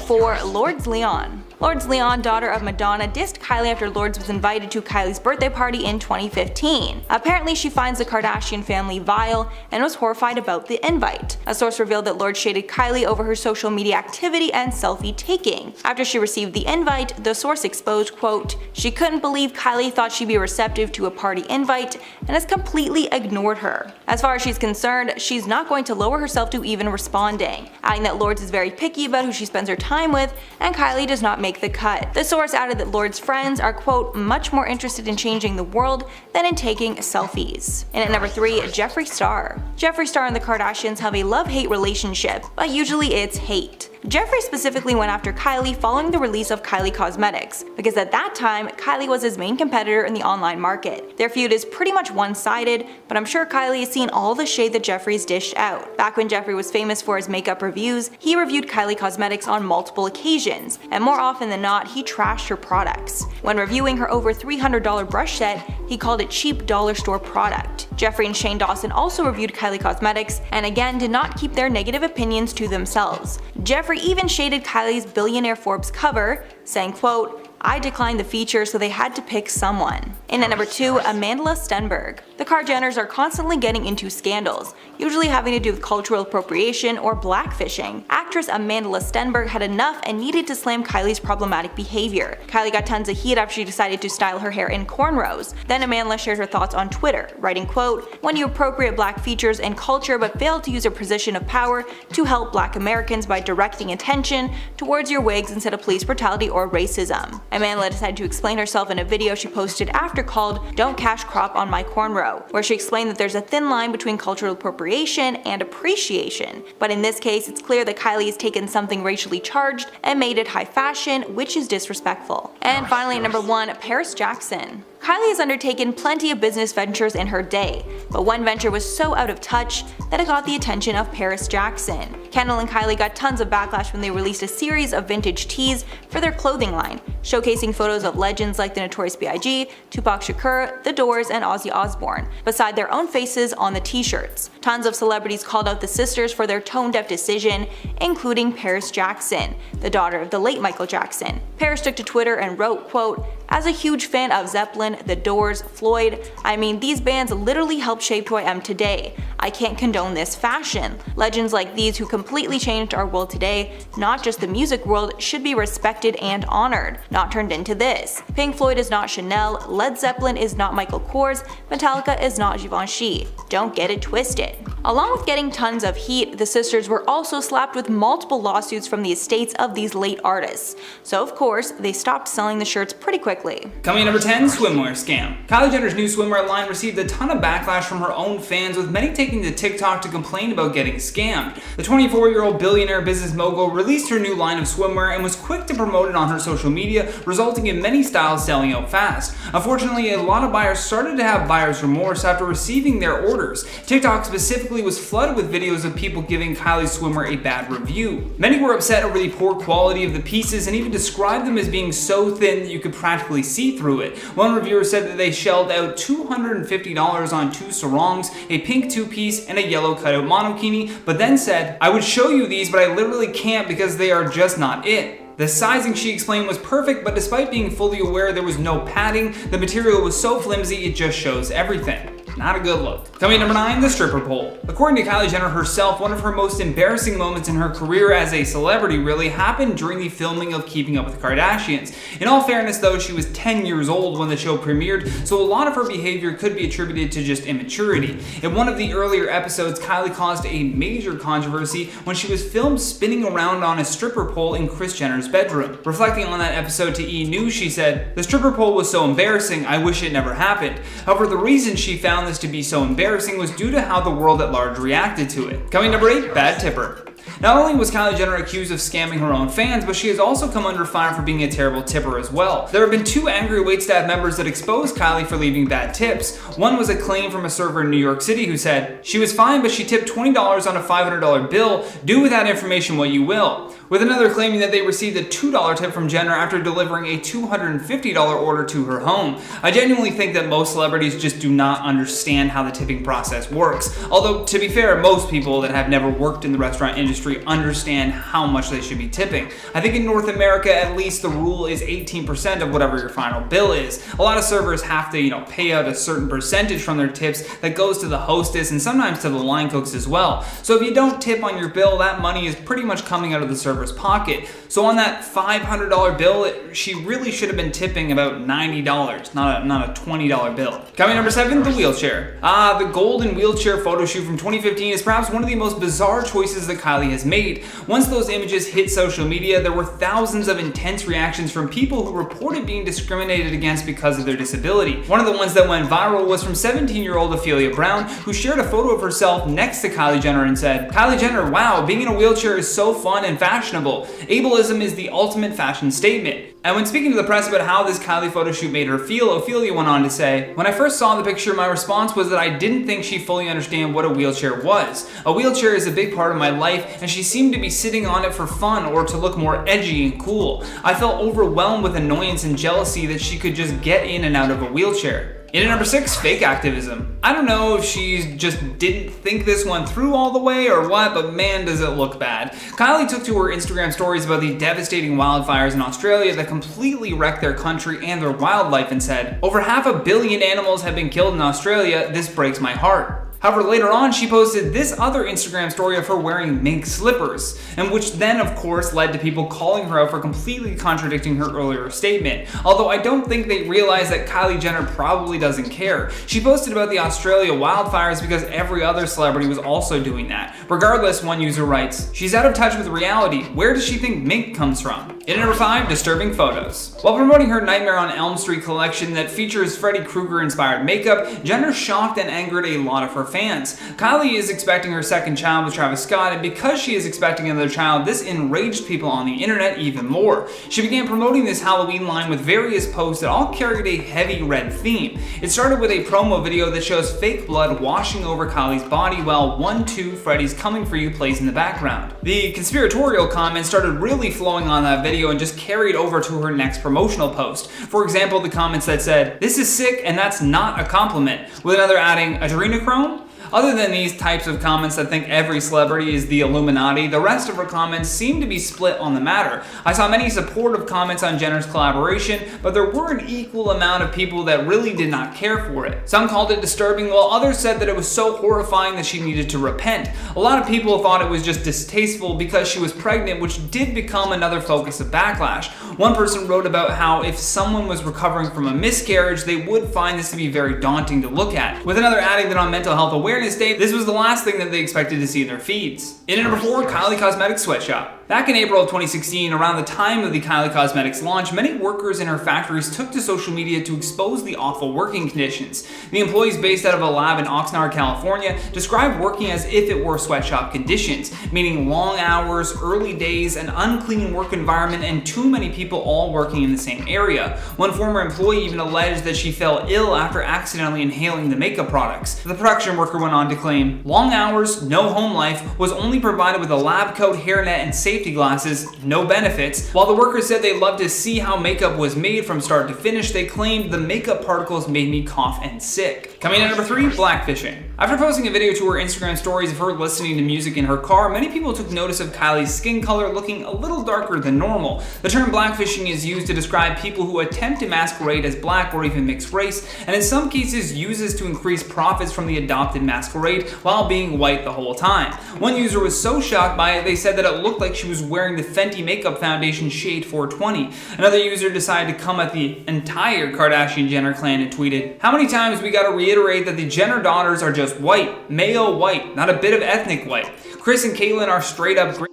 4, Lourdes Leon. Lourdes Leon, daughter of Madonna, dissed Kylie after Lourdes was invited to Kylie's birthday party in 2015. Apparently she finds the Kardashian family vile and was horrified about the invite. A source revealed that Lourdes shaded Kylie over her social media activity and selfie taking. After she received the invite, the source exposed, quote, she couldn't believe Kylie thought she'd be receptive to a party invite and has completely ignored her. As far as she's concerned, she's not going to lower herself to even responding, adding that Lourdes is very picky about who she spends her time with and Kylie does not make the cut. The source added that Lourdes' friends are, quote, much more interested in changing the world than in taking selfies. And at number 3, Jeffree Star. Jeffree Star and the Kardashians have a love-hate relationship, but usually it's hate. Jeffree specifically went after Kylie following the release of Kylie Cosmetics, because at that time, Kylie was his main competitor in the online market. Their feud is pretty much one-sided, but I'm sure Kylie has seen all the shade that Jeffree's dished out. Back when Jeffree was famous for his makeup reviews, he reviewed Kylie Cosmetics on multiple occasions, and more often than not, he trashed her products. When reviewing her over $300 brush set, he called it cheap dollar store product. Jeffree and Shane Dawson also reviewed Kylie Cosmetics, and again did not keep their negative opinions to themselves. Jeffree even shaded Kylie's billionaire Forbes cover, saying, quote, I declined the feature, so they had to pick someone. And at number 2, Amandla Stenberg. The Jenners are constantly getting into scandals, usually having to do with cultural appropriation or blackfishing. Actress Amandla Stenberg had enough and needed to slam Kylie's problematic behavior. Kylie got tons of heat after she decided to style her hair in cornrows. Then Amandla shared her thoughts on Twitter, writing, quote, when you appropriate black features and culture but fail to use a position of power to help black Americans by directing attention towards your wigs instead of police brutality or racism. Amandla decided to explain herself in a video she posted after called Don't Cash Crop on My Cornrow, where she explained that there's a thin line between cultural appropriation and appreciation, but in this case it's clear that Kylie has taken something racially charged and made it high fashion, which is disrespectful. And finally at number 1, Paris Jackson. Kylie has undertaken plenty of business ventures in her day, but one venture was so out of touch that it got the attention of Paris Jackson. Kendall and Kylie got tons of backlash when they released a series of vintage tees for their clothing line, showcasing photos of legends like the Notorious B.I.G., Tupac Shakur, The Doors, and Ozzy Osbourne, beside their own faces on the t-shirts. Tons of celebrities called out the sisters for their tone-deaf decision, including Paris Jackson, the daughter of the late Michael Jackson. Paris took to Twitter and wrote, quote, as a huge fan of Zeppelin, The Doors, Floyd, I mean these bands literally helped shape who I am today. I can't condone this fashion. Legends like these who completely changed our world today, not just the music world, should be respected and honored, not turned into this. Pink Floyd is not Chanel, Led Zeppelin is not Michael Kors, Metallica is not Givenchy. Don't get it twisted. Along with getting tons of heat, the sisters were also slapped with multiple lawsuits from the estates of these late artists. So of course, they stopped selling the shirts pretty quickly. Coming at number 10, swimwear scam. Kylie Jenner's new swimwear line received a ton of backlash from her own fans, with many taking to TikTok to complain about getting scammed. The 24-year-old billionaire business mogul released her new line of swimwear and was quick to promote it on her social media, resulting in many styles selling out fast. Unfortunately, a lot of buyers started to have buyer's remorse after receiving their orders. TikTok specifically was flooded with videos of people giving Kylie's swimwear a bad review. Many were upset over the poor quality of the pieces and even described them as being so thin that you could practically see through it. One reviewer said that they shelled out $250 on 2 sarongs, a pink 2-piece, and a yellow cutout monokini, but then said, I would show you these, but I literally can't because they are just not it. The sizing, she explained, was perfect, but despite being fully aware there was no padding, the material was so flimsy it just shows everything. Not a good look. Coming at number 9, the stripper pole. According to Kylie Jenner herself, one of her most embarrassing moments in her career as a celebrity really happened during the filming of Keeping Up with the Kardashians. In all fairness though, she was 10 years old when the show premiered, so a lot of her behavior could be attributed to just immaturity. In one of the earlier episodes, Kylie caused a major controversy when she was filmed spinning around on a stripper pole in Kris Jenner's bedroom. Reflecting on that episode to E! News, she said, the stripper pole was so embarrassing, I wish it never happened. However, the reason she found this to be so embarrassing was due to how the world at large reacted to it. Coming number 8, bad tipper. Not only was Kylie Jenner accused of scamming her own fans, but she has also come under fire for being a terrible tipper as well. There have been 2 angry waitstaff members that exposed Kylie for leaving bad tips. One was a claim from a server in New York City who said, "She was fine, but she tipped $20 on a $500 bill. Do with that information what you will." With another claiming that they received a $2 tip from Jenner after delivering a $250 order to her home. I genuinely think that most celebrities just do not understand how the tipping process works. Although, to be fair, most people that have never worked in the restaurant industry understand how much they should be tipping. I think in North America, at least, the rule is 18% of whatever your final bill is. A lot of servers have to, pay out a certain percentage from their tips that goes to the hostess and sometimes to the line cooks as well. So if you don't tip on your bill, that money is pretty much coming out of the server's pocket. So on that $500 bill, she really should have been tipping about $90, not a $20 bill. Coming number 7, the wheelchair. The golden wheelchair photo shoot from 2015 is perhaps one of the most bizarre choices that Kylie has made. Once those images hit social media, there were thousands of intense reactions from people who reported being discriminated against because of their disability. One of the ones that went viral was from 17-year-old Ophelia Brown, who shared a photo of herself next to Kylie Jenner and said, "Kylie Jenner, wow, being in a wheelchair is so fun and fashionable. Ableism is the ultimate fashion statement." And when speaking to the press about how this Kylie photo shoot made her feel, Ophelia went on to say, "When I first saw the picture, my response was that I didn't think she fully understand what a wheelchair was. A wheelchair is a big part of my life, and she seemed to be sitting on it for fun or to look more edgy and cool. I felt overwhelmed with annoyance and jealousy that she could just get in and out of a wheelchair." In at number 6, fake activism. I don't know if she just didn't think this one through all the way or what, but man does it look bad. Kylie took to her Instagram stories about the devastating wildfires in Australia that completely wrecked their country and their wildlife and said, "Over 500 million animals have been killed in Australia. This breaks my heart." However, later on, she posted this other Instagram story of her wearing mink slippers, and which then, of course, led to people calling her out for completely contradicting her earlier statement. Although I don't think they realize that Kylie Jenner probably doesn't care. She posted about the Australia wildfires because every other celebrity was also doing that. Regardless, one user writes, "She's out of touch with reality. Where does she think mink comes from?" In at number 5, disturbing photos. While promoting her Nightmare on Elm Street collection that features Freddy Krueger-inspired makeup, Jenner shocked and angered a lot of her fans. Kylie is expecting her second child with Travis Scott, and because she is expecting another child, this enraged people on the internet even more. She began promoting this Halloween line with various posts that all carried a heavy red theme. It started with a promo video that shows fake blood washing over Kylie's body while 1-2 Freddy's Coming For You plays in the background. The conspiratorial comments started really flowing on that video and just carried over to her next promotional post. For example, the comments that said, "This is sick and that's not a compliment," with another adding, "Adrenochrome?" Other than these types of comments that think every celebrity is the Illuminati, the rest of her comments seem to be split on the matter. I saw many supportive comments on Jenner's collaboration, but there were an equal amount of people that really did not care for it. Some called it disturbing, while others said that it was so horrifying that she needed to repent. A lot of people thought it was just distasteful because she was pregnant, which did become another focus of backlash. One person wrote about how if someone was recovering from a miscarriage, they would find this to be very daunting to look at, with another adding that on Mental Health Awareness Day, this was the last thing that they expected to see in their feeds. In at number 4, Kylie Cosmetics sweatshop. Back in April of 2016, around the time of the Kylie Cosmetics launch, many workers in her factories took to social media to expose the awful working conditions. The employees based out of a lab in Oxnard, California, described working as if it were sweatshop conditions, meaning long hours, early days, an unclean work environment, and too many people all working in the same area. One former employee even alleged that she fell ill after accidentally inhaling the makeup products. The production worker went on to claim, "Long hours, no home life, was only provided with a lab coat, hairnet, and safety glasses, no benefits." While the workers said they loved to see how makeup was made from start to finish, they claimed the makeup particles made me cough and sick. Coming in at number 3, blackfishing. After posting a video to her Instagram stories of her listening to music in her car, many people took notice of Kylie's skin color looking a little darker than normal. The term blackfishing is used to describe people who attempt to masquerade as black or even mixed race, and in some cases uses to increase profits from the adopted masquerade while being white the whole time. One user was so shocked by it, they said that it looked like she was wearing the Fenty makeup foundation shade 420. Another user decided to come at the entire Kardashian-Jenner clan and tweeted, "How many times we gotta reiterate that the Jenner daughters are just white, male white, not a bit of ethnic white. Kris and Caitlyn are straight up great.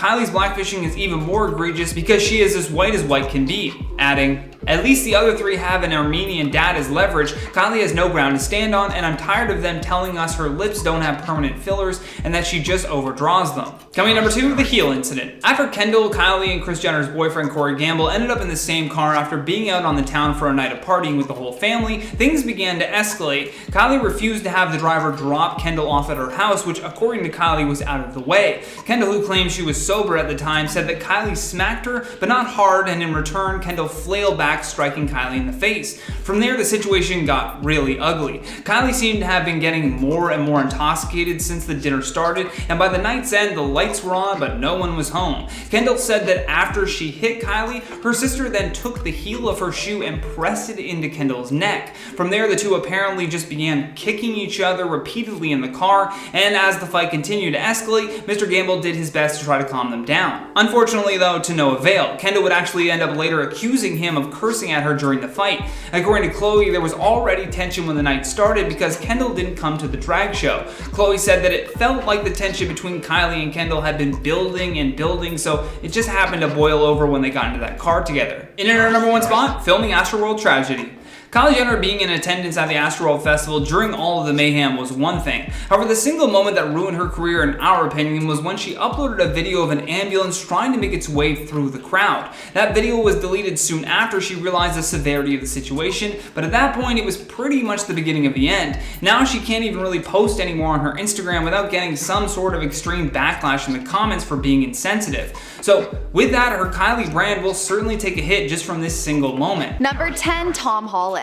Kylie's blackfishing is even more egregious because she is as white can be, adding, "At least the other three have an Armenian dad as leverage. Kylie has no ground to stand on, and I'm tired of them telling us her lips don't have permanent fillers and that she just overdraws them." Coming number 2, the heel incident. After Kendall, Kylie, and Kris Jenner's boyfriend Corey Gamble ended up in the same car after being out on the town for a night of partying with the whole family, things began to escalate. Kylie refused to have the driver drop Kendall off at her house, which according to Kylie was out of the way. Kendall, who claimed she was sober at the time, said that Kylie smacked her, but not hard, and in return, Kendall flailed back, striking Kylie in the face. From there, the situation got really ugly. Kylie seemed to have been getting more and more intoxicated since the dinner started, and by the night's end, the lights were on, but no one was home. Kendall said that after she hit Kylie, her sister then took the heel of her shoe and pressed it into Kendall's neck. From there, the two apparently just began kicking each other repeatedly in the car, and as the fight continued to escalate, Mr. Gamble did his best to try to calm them down. Unfortunately though, to no avail. Kendall would actually end up later accusing him of cursing at her during the fight. According to Chloe, there was already tension when the night started because Kendall didn't come to the drag show. Chloe said that it felt like the tension between Kylie and Kendall had been building and building, so it just happened to boil over when they got into that car together. In at our number 1 spot, filming Astroworld tragedy. Kylie Jenner being in attendance at the Astroworld Festival during all of the mayhem was one thing. However, the single moment that ruined her career in our opinion was when she uploaded a video of an ambulance trying to make its way through the crowd. That video was deleted soon after she realized the severity of the situation, but at that point it was pretty much the beginning of the end. Now she can't even really post anymore on her Instagram without getting some sort of extreme backlash in the comments for being insensitive. So with that, her Kylie brand will certainly take a hit just from this single moment. Number 10, Tom Holland.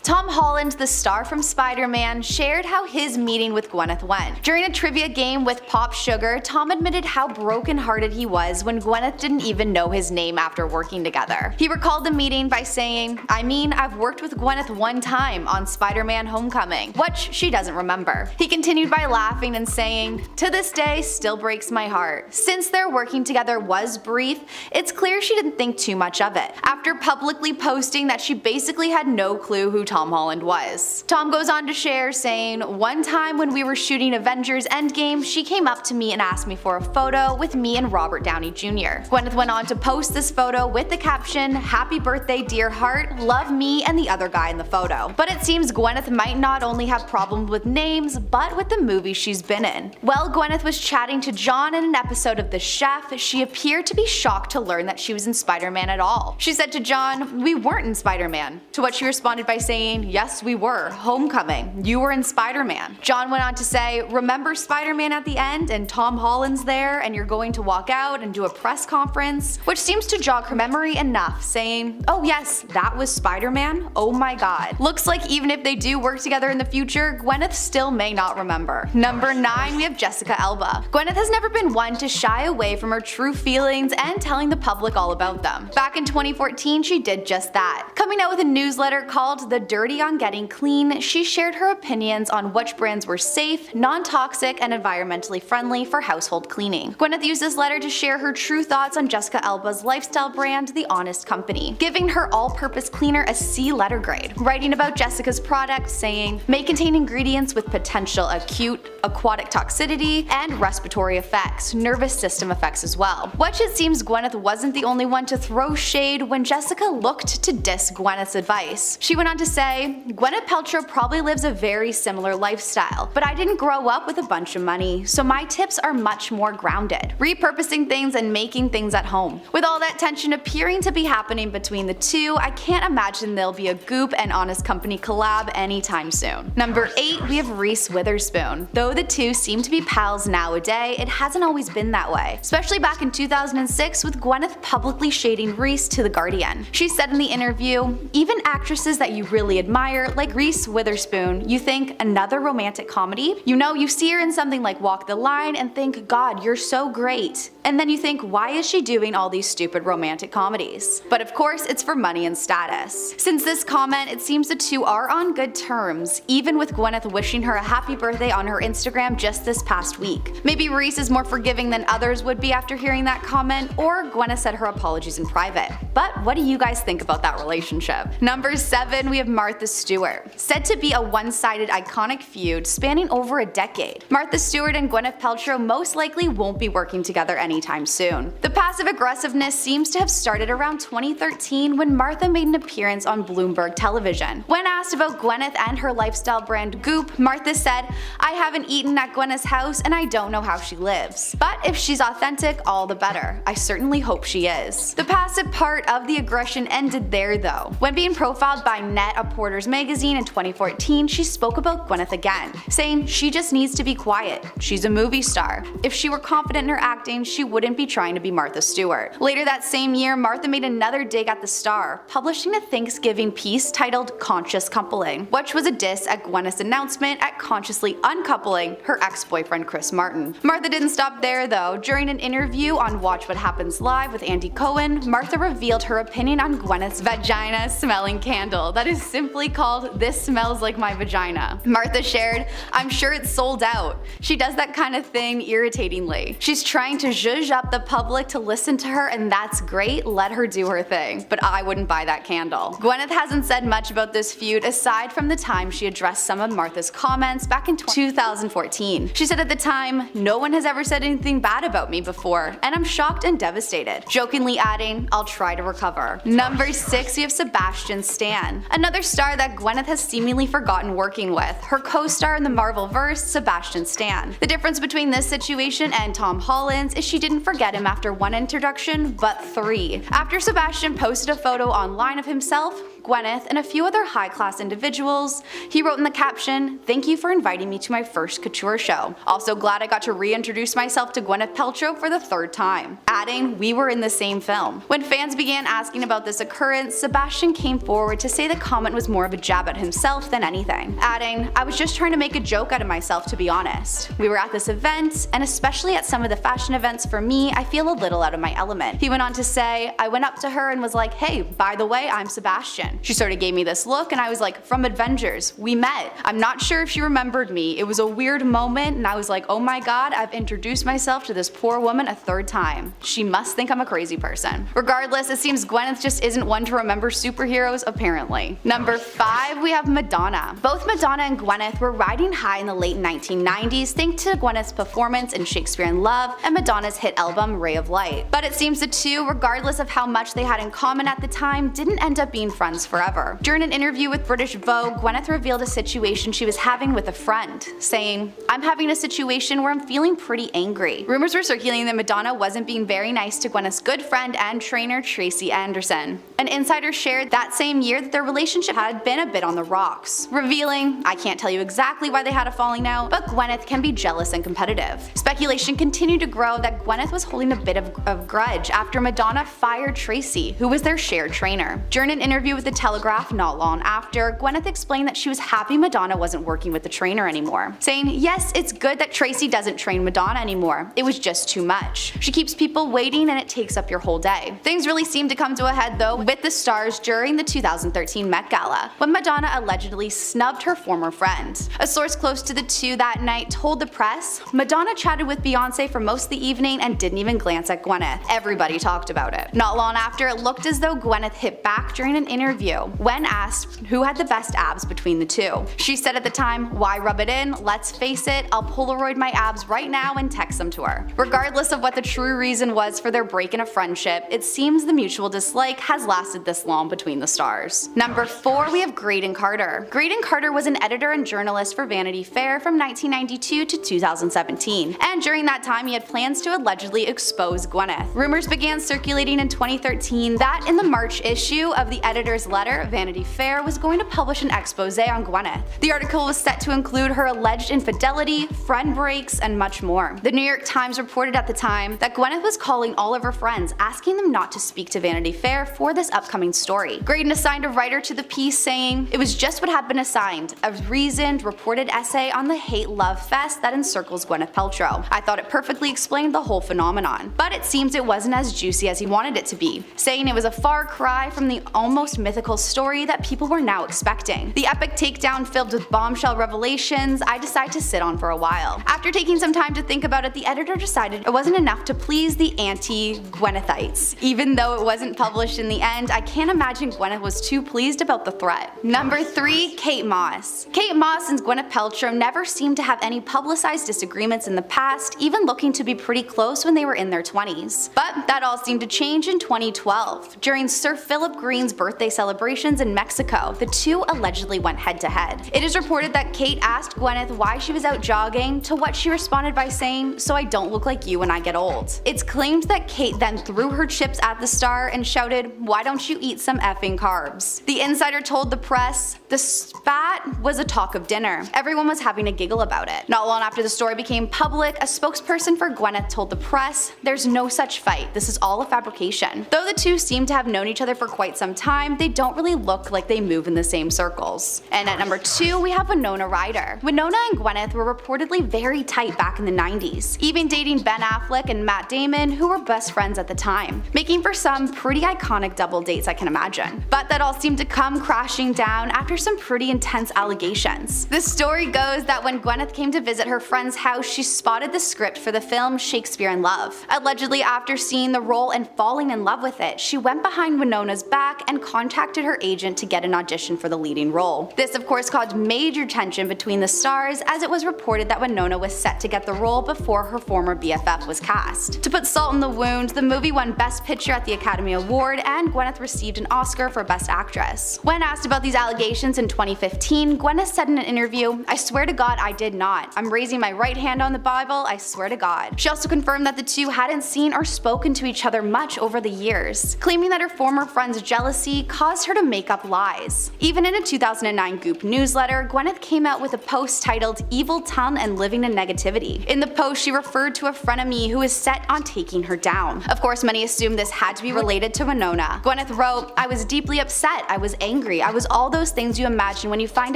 Tom Holland, the star from Spider-Man, shared how his meeting with Gwyneth went. During a trivia game with Pop Sugar, Tom admitted how brokenhearted he was when Gwyneth didn't even know his name after working together. He recalled the meeting by saying, "I mean, I've worked with Gwyneth one time on Spider-Man Homecoming," which she doesn't remember. He continued by laughing and saying, "To this day, still breaks my heart. Since their working together was brief, it's clear she didn't think too much of it," after publicly posting that she basically had no clue who Tom Holland was. Tom goes on to share, saying, "One time when we were shooting Avengers Endgame, she came up to me and asked me for a photo with me and Robert Downey Jr. Gwyneth went on to post this photo with the caption, 'Happy birthday dear heart, love me and the other guy in the photo.' But it seems Gwyneth might not only have problems with names, but with the movies she's been in. While Gwyneth was chatting to John in an episode of The Chef, she appeared to be shocked to learn that she was in Spider-Man at all. She said to John, 'We weren't in Spider-Man,' to which he responded by saying, 'Yes, we were. Homecoming. You were in Spider-Man.' John went on to say, 'Remember Spider-Man at the end and Tom Holland's there and you're going to walk out and do a press conference?' Which seems to jog her memory enough, saying, 'Oh yes, that was Spider-Man? Oh my god.' Looks like even if they do work together in the future, Gwyneth still may not remember. Number 9, we have Jessica Alba. Gwyneth has never been one to shy away from her true feelings and telling the public all about them. Back in 2014, she did just that. Coming out with a newsletter called The Dirty on Getting Clean, she shared her opinions on which brands were safe, non-toxic, and environmentally friendly for household cleaning. Gwyneth used this letter to share her true thoughts on Jessica Alba's lifestyle brand, The Honest Company, giving her all-purpose cleaner a C letter grade, writing about Jessica's product, saying, "May contain ingredients with potential acute, aquatic toxicity, and respiratory effects, nervous system effects as well." Which it seems Gwyneth wasn't the only one to throw shade when Jessica looked to diss Gwyneth's advice. She went on to say, "Gwyneth Paltrow probably lives a very similar lifestyle, but I didn't grow up with a bunch of money, so my tips are much more grounded, repurposing things and making things at home." With all that tension appearing to be happening between the two, I can't imagine there'll be a Goop and Honest Company collab anytime soon. Number 8, we have Reese Witherspoon. Though the two seem to be pals nowadays, it hasn't always been that way, especially back in 2006 with Gwyneth publicly shading Reese to The Guardian. She said in the interview, "Even actresses that you really admire, like Reese Witherspoon, you think, another romantic comedy? You know, you see her in something like Walk the Line and think, God, you're so great. And then you think, why is she doing all these stupid romantic comedies?" But of course, it's for money and status. Since this comment, it seems the two are on good terms, even with Gwyneth wishing her a happy birthday on her Instagram Instagram just this past week. Maybe Reese is more forgiving than others would be after hearing that comment, or Gwyneth said her apologies in private. But what do you guys think about that relationship? Number 7, we have Martha Stewart. Said to be a one-sided iconic feud spanning over a decade. Martha Stewart and Gwyneth Paltrow most likely won't be working together anytime soon. The passive aggressiveness seems to have started around 2013 when Martha made an appearance on Bloomberg television. When asked about Gwyneth and her lifestyle brand Goop, Martha said, "I haven't eaten at Gwyneth's house and I don't know how she lives. But if she's authentic, all the better. I certainly hope she is." The passive part of the aggression ended there though. When being profiled by Net a Porter's magazine in 2014, she spoke about Gwyneth again, saying she just needs to be quiet. She's a movie star. If she were confident in her acting, she wouldn't be trying to be Martha Stewart. Later that same year, Martha made another dig at the star, publishing a Thanksgiving piece titled Conscious Coupling, which was a diss at Gwyneth's announcement at consciously uncoupling her ex-boyfriend Chris Martin. Martha didn't stop there though. During an interview on Watch What Happens Live with Andy Cohen, Martha revealed her opinion on Gwyneth's vagina smelling candle that is simply called "This Smells Like My Vagina." Martha shared, "I'm sure it's sold out. She does that kind of thing irritatingly. She's trying to zhuzh up the public to listen to her, and that's great, let her do her thing. But I wouldn't buy that candle." Gwyneth hasn't said much about this feud aside from the time she addressed some of Martha's comments back in 2014. She said at the time, "No one has ever said anything bad about me before, and I'm shocked and devastated," jokingly adding, "I'll try to recover." Number 6, we have Sebastian Stan. Another star that Gwyneth has seemingly forgotten working with, her co-star in the Marvel-verse, Sebastian Stan. The difference between this situation and Tom Holland's is she didn't forget him after one introduction, but 3. After Sebastian posted a photo online of himself, Gwyneth, and a few other high-class individuals, he wrote in the caption, "Thank you for inviting me to my first couture show. Also glad I got to reintroduce myself to Gwyneth Paltrow for the 3rd time," adding, "We were in the same film." When fans began asking about this occurrence, Sebastian came forward to say the comment was more of a jab at himself than anything, adding, "I was just trying to make a joke out of myself, to be honest. We were at this event, and especially at some of the fashion events for me, I feel a little out of my element." He went on to say, "I went up to her and was like, 'Hey, by the way, I'm Sebastian.' She sort of gave me this look and I was like, 'From Avengers, we met.' I'm not sure if she remembered me. It was a weird moment and I was like, oh my god, I've introduced myself to this poor woman a 3rd time. She must think I'm a crazy person." Regardless, it seems Gwyneth just isn't one to remember superheroes apparently. Number 5, we have Madonna. Both Madonna and Gwyneth were riding high in the late 1990s thanks to Gwyneth's performance in Shakespeare in Love and Madonna's hit album Ray of Light. But it seems the two, regardless of how much they had in common at the time, didn't end up being friends forever. During an interview with British Vogue, Gwyneth revealed a situation she was having with a friend, saying, "I'm having a situation where I'm feeling pretty angry." Rumors were circulating that Madonna wasn't being very nice to Gwyneth's good friend and trainer Tracy Anderson. An insider shared that same year that their relationship had been a bit on the rocks, revealing, "I can't tell you exactly why they had a falling out, but Gwyneth can be jealous and competitive." Speculation continued to grow that Gwyneth was holding a bit of grudge after Madonna fired Tracy, who was their shared trainer. During an interview with The Telegraph not long after, Gwyneth explained that she was happy Madonna wasn't working with the trainer anymore, saying, "Yes, it's good that Tracy doesn't train Madonna anymore. It was just too much. She keeps people waiting and it takes up your whole day." Things really seemed to come to a head though with the stars during the 2013 Met Gala, when Madonna allegedly snubbed her former friend. A source close to the two that night told the press, "Madonna chatted with Beyonce for most of the evening and didn't even glance at Gwyneth. Everybody talked about it." Not long after, it looked as though Gwyneth hit back during an interview when asked who had the best abs between the two. She said at the time, "Why rub it in? Let's face it, I'll Polaroid my abs right now and text them to her." Regardless of what the true reason was for their break in a friendship, it seems the mutual dislike has lasted this long between the stars. Number 4, we have Graydon Carter. Graydon Carter was an editor and journalist for Vanity Fair from 1992 to 2017, and during that time he had plans to allegedly expose Gwyneth. Rumors began circulating in 2013 that in the March issue of the editor's letter, Vanity Fair was going to publish an expose on Gwyneth. The article was set to include her alleged infidelity, friend breaks, and much more. The New York Times reported at the time that Gwyneth was calling all of her friends, asking them not to speak to Vanity Fair for this upcoming story. Graydon assigned a writer to the piece saying, "It was just what had been assigned, a reasoned, reported essay on the hate-love fest that encircles Gwyneth Paltrow. I thought it perfectly explained the whole phenomenon. But it seems it wasn't as juicy as he wanted it to be," saying it was a far cry from the almost mythical mythical story that people were now expecting. The epic takedown filled with bombshell revelations I decided to sit on for a while. After taking some time to think about it, the editor decided it wasn't enough to please the anti-Gwynethites. Even though it wasn't published in the end, I can't imagine Gwyneth was too pleased about the threat. Number 3. Kate Moss. Kate Moss and Gwyneth Paltrow never seemed to have any publicized disagreements in the past, even looking to be pretty close when they were in their 20s. But that all seemed to change in 2012. During Sir Philip Green's birthday celebrations in Mexico, the two allegedly went head to head. It is reported that Kate asked Gwyneth why she was out jogging, to what she responded by saying, "So I don't look like you when I get old." It's claimed that Kate then threw her chips at the star and shouted, "Why don't you eat some effing carbs?" The insider told the press, the spat was a talk of dinner. Everyone was having a giggle about it. Not long after the story became public, a spokesperson for Gwyneth told the press, "There's no such fight, this is all a fabrication." Though the two seem to have known each other for quite some time, they don't really look like they move in the same circles. And at number 2, we have Winona Ryder. Winona and Gwyneth were reportedly very tight back in the 90s, even dating Ben Affleck and Matt Damon, who were best friends at the time, making for some pretty iconic double dates I can imagine. But that all seemed to come crashing down after some pretty intense allegations. The story goes that when Gwyneth came to visit her friend's house, she spotted the script for the film Shakespeare in Love. Allegedly, after seeing the role and falling in love with it, she went behind Winona's back and contacted her agent to get an audition for the leading role. This of course caused major tension between the stars, as it was reported that Winona was set to get the role before her former BFF was cast. To put salt in the wound, the movie won Best Picture at the Academy Award, and Gwyneth received an Oscar for Best Actress. When asked about these allegations in 2015, Gwyneth said in an interview, "I swear to God I did not. I'm raising my right hand on the Bible, I swear to God." She also confirmed that the two hadn't seen or spoken to each other much over the years, claiming that her former friend's jealousy caused her to make up lies. Even in a 2009 Goop newsletter, Gwyneth came out with a post titled "Evil Tongue and Living in Negativity." In the post, she referred to a frenemy who is set on taking her down. Of course, many assumed this had to be related to Winona. Gwyneth wrote, "I was deeply upset, I was angry, I was all those things you imagine when you find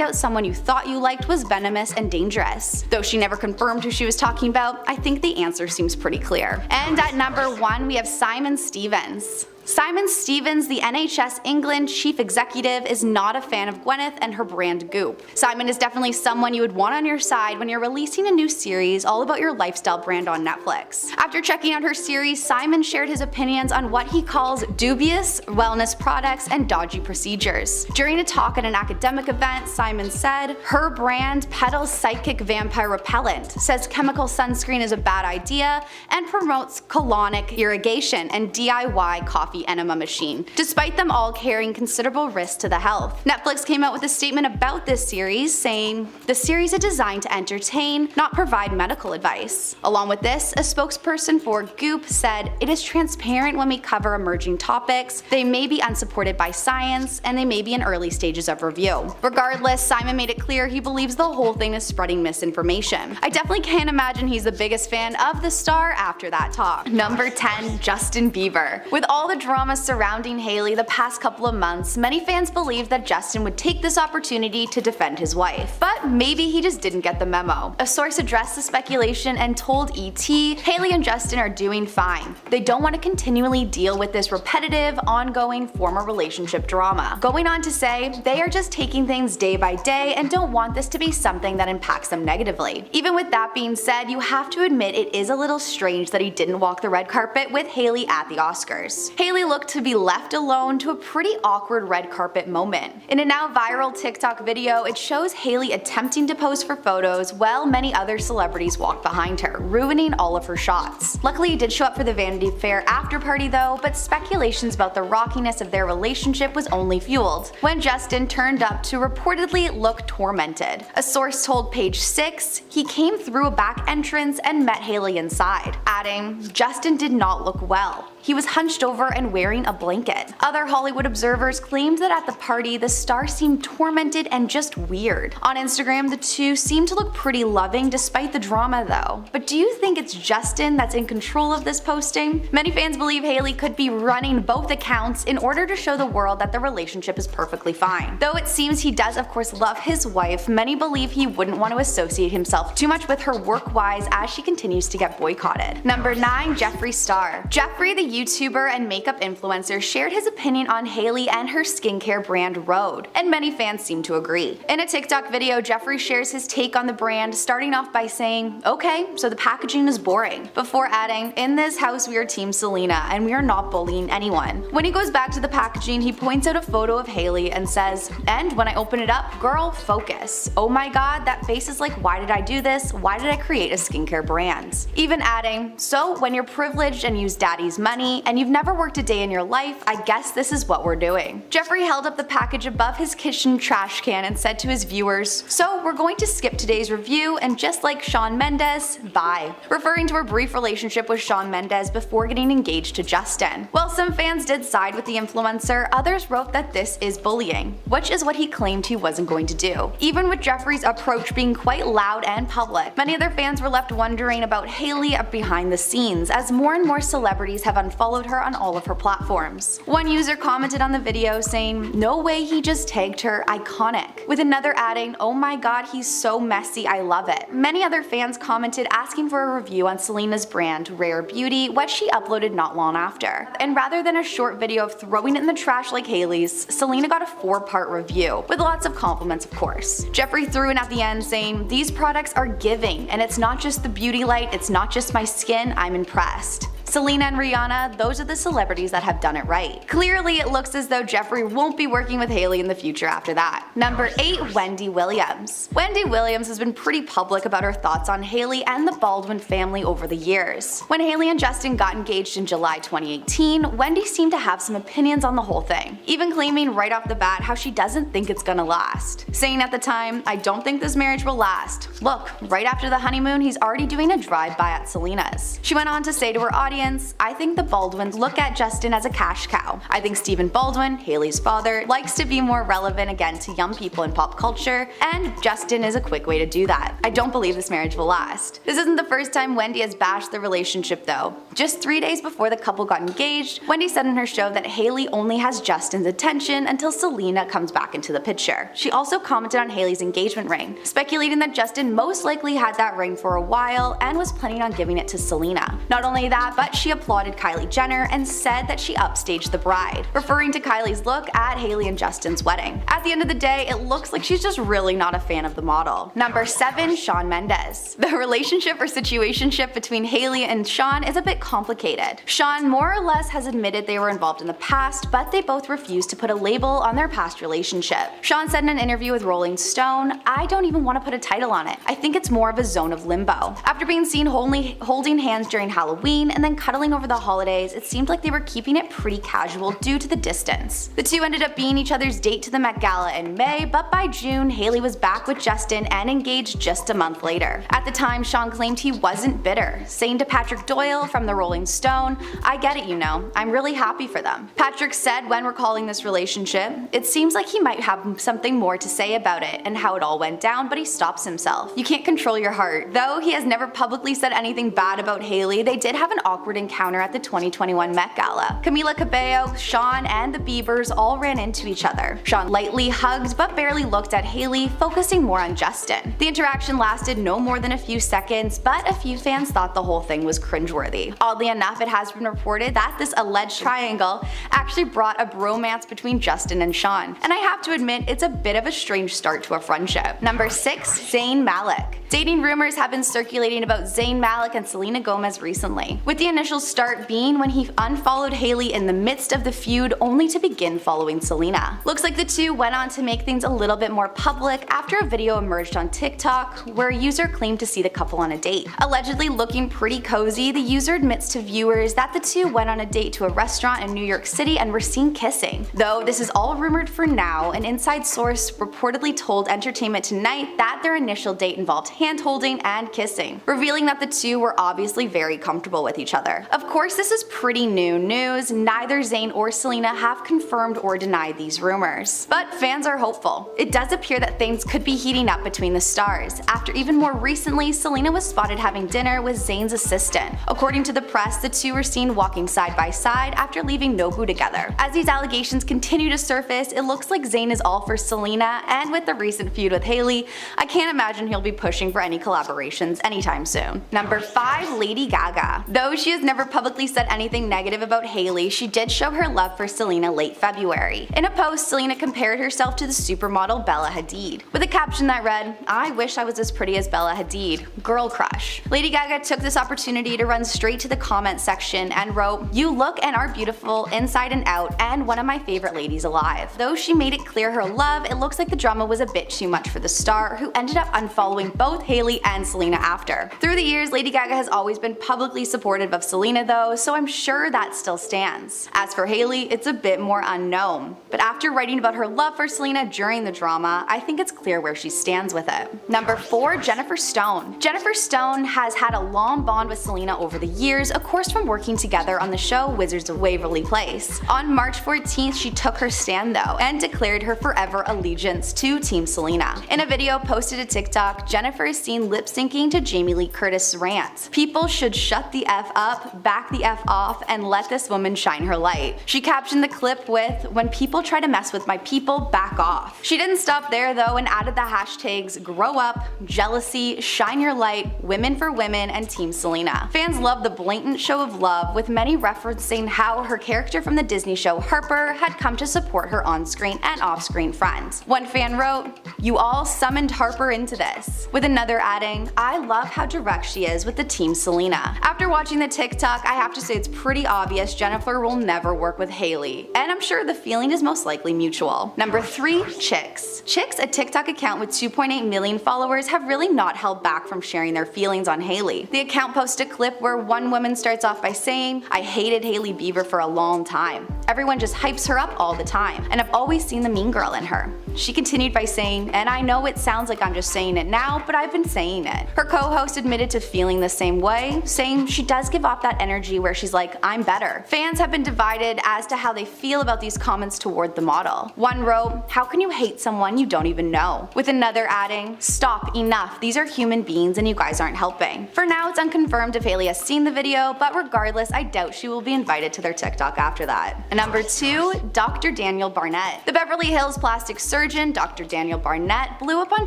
out someone you thought you liked was venomous and dangerous." Though she never confirmed who she was talking about, I think the answer seems pretty clear. And at number 1, we have Simon Stevens. Simon Stevens, the NHS England chief executive, is not a fan of Gwyneth and her brand Goop. Simon is definitely someone you would want on your side when you're releasing a new series all about your lifestyle brand on Netflix. After checking out her series, Simon shared his opinions on what he calls dubious wellness products and dodgy procedures. During a talk at an academic event, Simon said, "Her brand peddles psychic vampire repellent, says chemical sunscreen is a bad idea, and promotes colonic irrigation and DIY coffee enema machine, despite them all carrying considerable risk to the health." Netflix came out with a statement about this series, saying, "The series is designed to entertain, not provide medical advice." Along with this, a spokesperson for Goop said, "It is transparent when we cover emerging topics, they may be unsupported by science, and they may be in early stages of review." Regardless, Simon made it clear he believes the whole thing is spreading misinformation. I definitely can't imagine he's the biggest fan of the star after that talk. Number 10, Justin Bieber. With all the drama surrounding Hailey the past couple of months, many fans believed that Justin would take this opportunity to defend his wife. But maybe he just didn't get the memo. A source addressed the speculation and told ET, "Hailey and Justin are doing fine. They don't want to continually deal with this repetitive, ongoing former relationship drama." Going on to say, they are just taking things day by day and don't want this to be something that impacts them negatively. Even with that being said, you have to admit it is a little strange that he didn't walk the red carpet with Hailey at the Oscars. Hailey looked to be left alone to a pretty awkward red carpet moment. In a now viral TikTok video, it shows Hailey attempting to pose for photos while many other celebrities walk behind her, ruining all of her shots. Luckily, he did show up for the Vanity Fair after party though, but speculations about the rockiness of their relationship was only fueled when Justin turned up to reportedly look tormented. A source told Page 6 he came through a back entrance and met Hailey inside, adding, "Justin did not look well. He was hunched over and wearing a blanket." Other Hollywood observers claimed that at the party, the star seemed tormented and just weird. On Instagram, the two seemed to look pretty loving despite the drama though. But do you think it's Justin that's in control of this posting? Many fans believe Hailey could be running both accounts in order to show the world that the relationship is perfectly fine. Though it seems he does of course love his wife, many believe he wouldn't want to associate himself too much with her work-wise as she continues to get boycotted. Number 9, Jeffree Star. Jeffree, the YouTuber and makeup makeup influencer shared his opinion on Hailey and her skincare brand Rhode, and many fans seem to agree. In a TikTok video, Jeffree shares his take on the brand, starting off by saying, "Okay, so the packaging is boring," before adding, "In this house we are Team Selena and we are not bullying anyone." When he goes back to the packaging, he points out a photo of Hailey and says, "And when I open it up, girl, focus. Oh my god, that face is like, why did I do this? Why did I create a skincare brand?" Even adding, "So when you're privileged and use daddy's money and you've never worked a day in your life, I guess this is what we're doing." Jeffree held up the package above his kitchen trash can and said to his viewers, "So we're going to skip today's review and just like Shawn Mendes, bye," referring to her brief relationship with Shawn Mendes before getting engaged to Justin. While some fans did side with the influencer, others wrote that this is bullying, which is what he claimed he wasn't going to do. Even with Jeffree's approach being quite loud and public, many other fans were left wondering about Hailey behind the scenes, as more and more celebrities have unfollowed her on all of her platforms. One user commented on the video saying, "No way he just tagged her, iconic," with another adding, "Oh my god, he's so messy, I love it." Many other fans commented asking for a review on Selena's brand Rare Beauty, which she uploaded not long after. And rather than a short video of throwing it in the trash like Hailey's, Selena got a 4-part review, with lots of compliments of course. Jeffree threw in at the end saying, "These products are giving, and it's not just the beauty light, it's not just my skin, I'm impressed." Selena and Rihanna, those are the celebrities that have done it right. Clearly, it looks as though Jeffree won't be working with Hailey in the future after that. Number 8. Wendy Williams. Wendy Williams has been pretty public about her thoughts on Hailey and the Baldwin family over the years. When Hailey and Justin got engaged in July 2018, Wendy seemed to have some opinions on the whole thing, even claiming right off the bat how she doesn't think it's gonna last. Saying at the time, "I don't think this marriage will last. Look, right after the honeymoon, he's already doing a drive-by at Selena's." She went on to say to her audience, "I think the Baldwins look at Justin as a cash cow. I think Stephen Baldwin, Hailey's father, likes to be more relevant again to young people in pop culture, and Justin is a quick way to do that. I don't believe this marriage will last." This isn't the first time Wendy has bashed the relationship though. Just 3 days before the couple got engaged, Wendy said in her show that Hailey only has Justin's attention until Selena comes back into the picture. She also commented on Hailey's engagement ring, speculating that Justin most likely had that ring for a while and was planning on giving it to Selena. Not only that, but she applauded Kylie Jenner and said that she upstaged the bride, referring to Kylie's look at Hailey and Justin's wedding. At the end of the day, it looks like she's just really not a fan of the model. Number 7. Shawn Mendes. The relationship or situationship between Hailey and Shawn is a bit complicated. Shawn more or less has admitted they were involved in the past, but they both refused to put a label on their past relationship. Shawn said in an interview with Rolling Stone, "I don't even want to put a title on it. I think it's more of a zone of limbo." After being seen holding hands during Halloween and then cuddling over the holidays, it seemed like they were keeping it pretty casual due to the distance. The two ended up being each other's date to the Met Gala in May, but by June, Hailey was back with Justin and engaged just a month later. At the time, Shawn claimed he wasn't bitter, saying to Patrick Doyle from the Rolling Stone, "I get it, you know, I'm really happy for them." Patrick said when recalling this relationship, "It seems like he might have something more to say about it and how it all went down, but he stops himself. You can't control your heart." Though he has never publicly said anything bad about Hailey, they did have an awkward encounter at the 2021 Met Gala. Camila Cabello, Shawn, and the Biebers all ran into each other. Shawn lightly hugged but barely looked at Hailey, focusing more on Justin. The interaction lasted no more than a few seconds, but a few fans thought the whole thing was cringeworthy. Oddly enough, it has been reported that this alleged triangle actually brought a bromance between Justin and Shawn, and I have to admit it's a bit of a strange start to a friendship. Number 6. Zayn Malik. Dating rumors have been circulating about Zayn Malik and Selena Gomez recently, with the initial start being when he unfollowed Hailey in the midst of the feud only to begin following Selena. Looks like the two went on to make things a little bit more public after a video emerged on TikTok where a user claimed to see the couple on a date. Allegedly looking pretty cozy, the user admits to viewers that the two went on a date to a restaurant in New York City and were seen kissing. Though this is all rumored for now, an inside source reportedly told Entertainment Tonight that their initial date involved hand-holding and kissing, revealing that the two were obviously very comfortable with each other. Of course, this is pretty new news. Neither Zayn or Selena have confirmed or denied these rumors, but fans are hopeful. It does appear that things could be heating up between the stars, after even more recently, Selena was spotted having dinner with Zayn's assistant. According to the press, the two were seen walking side by side after leaving Nobu together. As these allegations continue to surface, it looks like Zayn is all for Selena, and with the recent feud with Hailey, I can't imagine he'll be pushing for any collaborations anytime soon. Number 5. Lady Gaga. Though she has never publicly said anything negative about Hailey, she did show her love for Selena late February. In a post, Selena compared herself to the supermodel Bella Hadid, with a caption that read, "I wish I was as pretty as Bella Hadid. Girl crush." Lady Gaga took this opportunity to run straight to the comment section and wrote, "You look and are beautiful inside and out, and one of my favorite ladies alive." Though she made it clear her love, it looks like the drama was a bit too much for the star, who ended up unfollowing both Hailey and Selena after. Through the years, Lady Gaga has always been publicly supportive of Selena though, so I'm sure that still stands. As for Hailey, it's a bit more unknown. But after writing about her love for Selena during the drama, I think it's clear where she stands with it. Number 4. Jennifer Stone. Jennifer Stone has had a long bond with Selena over the years, of course from working together on the show Wizards of Waverly Place. On March 14th, she took her stand though, and declared her forever allegiance to Team Selena. In a video posted to TikTok, Jennifer is seen lip-syncing to Jamie Lee Curtis' rant. "People should shut the F up, back the F off, and let this woman shine her light." She captioned the clip with, "When people try to mess with my people, back off." She didn't stop there though and added the hashtags grow up, jealousy, shine your light, women for women, and Team Selena. Fans love the blatant show of love, with many referencing how her character from the Disney show Harper had come to support her on-screen and off-screen friends. One fan wrote, "You all summoned Harper into this," with another adding, "I love how direct she is with the Team Selena." After watching the TikTok, I have to say it's pretty obvious Jennifer will never work with Hailey, and I'm sure the feeling is most likely mutual. Number 3. Chicks. Chicks, a TikTok account with 2.8 million followers, have really not held back from sharing their feelings on Hailey. The account posted a clip where one woman starts off by saying, "I hated Hailey Bieber for a long time. Everyone just hypes her up all the time, and I've always seen the mean girl in her." She continued by saying, "And I know it sounds like I'm just saying it now, but I've been saying it." Her co-host admitted to feeling the same way, saying she does give off that energy where she's like, "I'm better." Fans have been divided as to how they feel about these comments toward the model. One wrote, "How can you hate someone you don't even know?" with another adding, "Stop, enough, these are human beings and you guys aren't helping." For now, it's unconfirmed if Hailey has seen the video, but regardless, I doubt she will be invited to their TikTok after that. And number 2. Dr. Daniel Barnett. The Beverly Hills plastic surgeon, Dr. Daniel Barnett, blew up on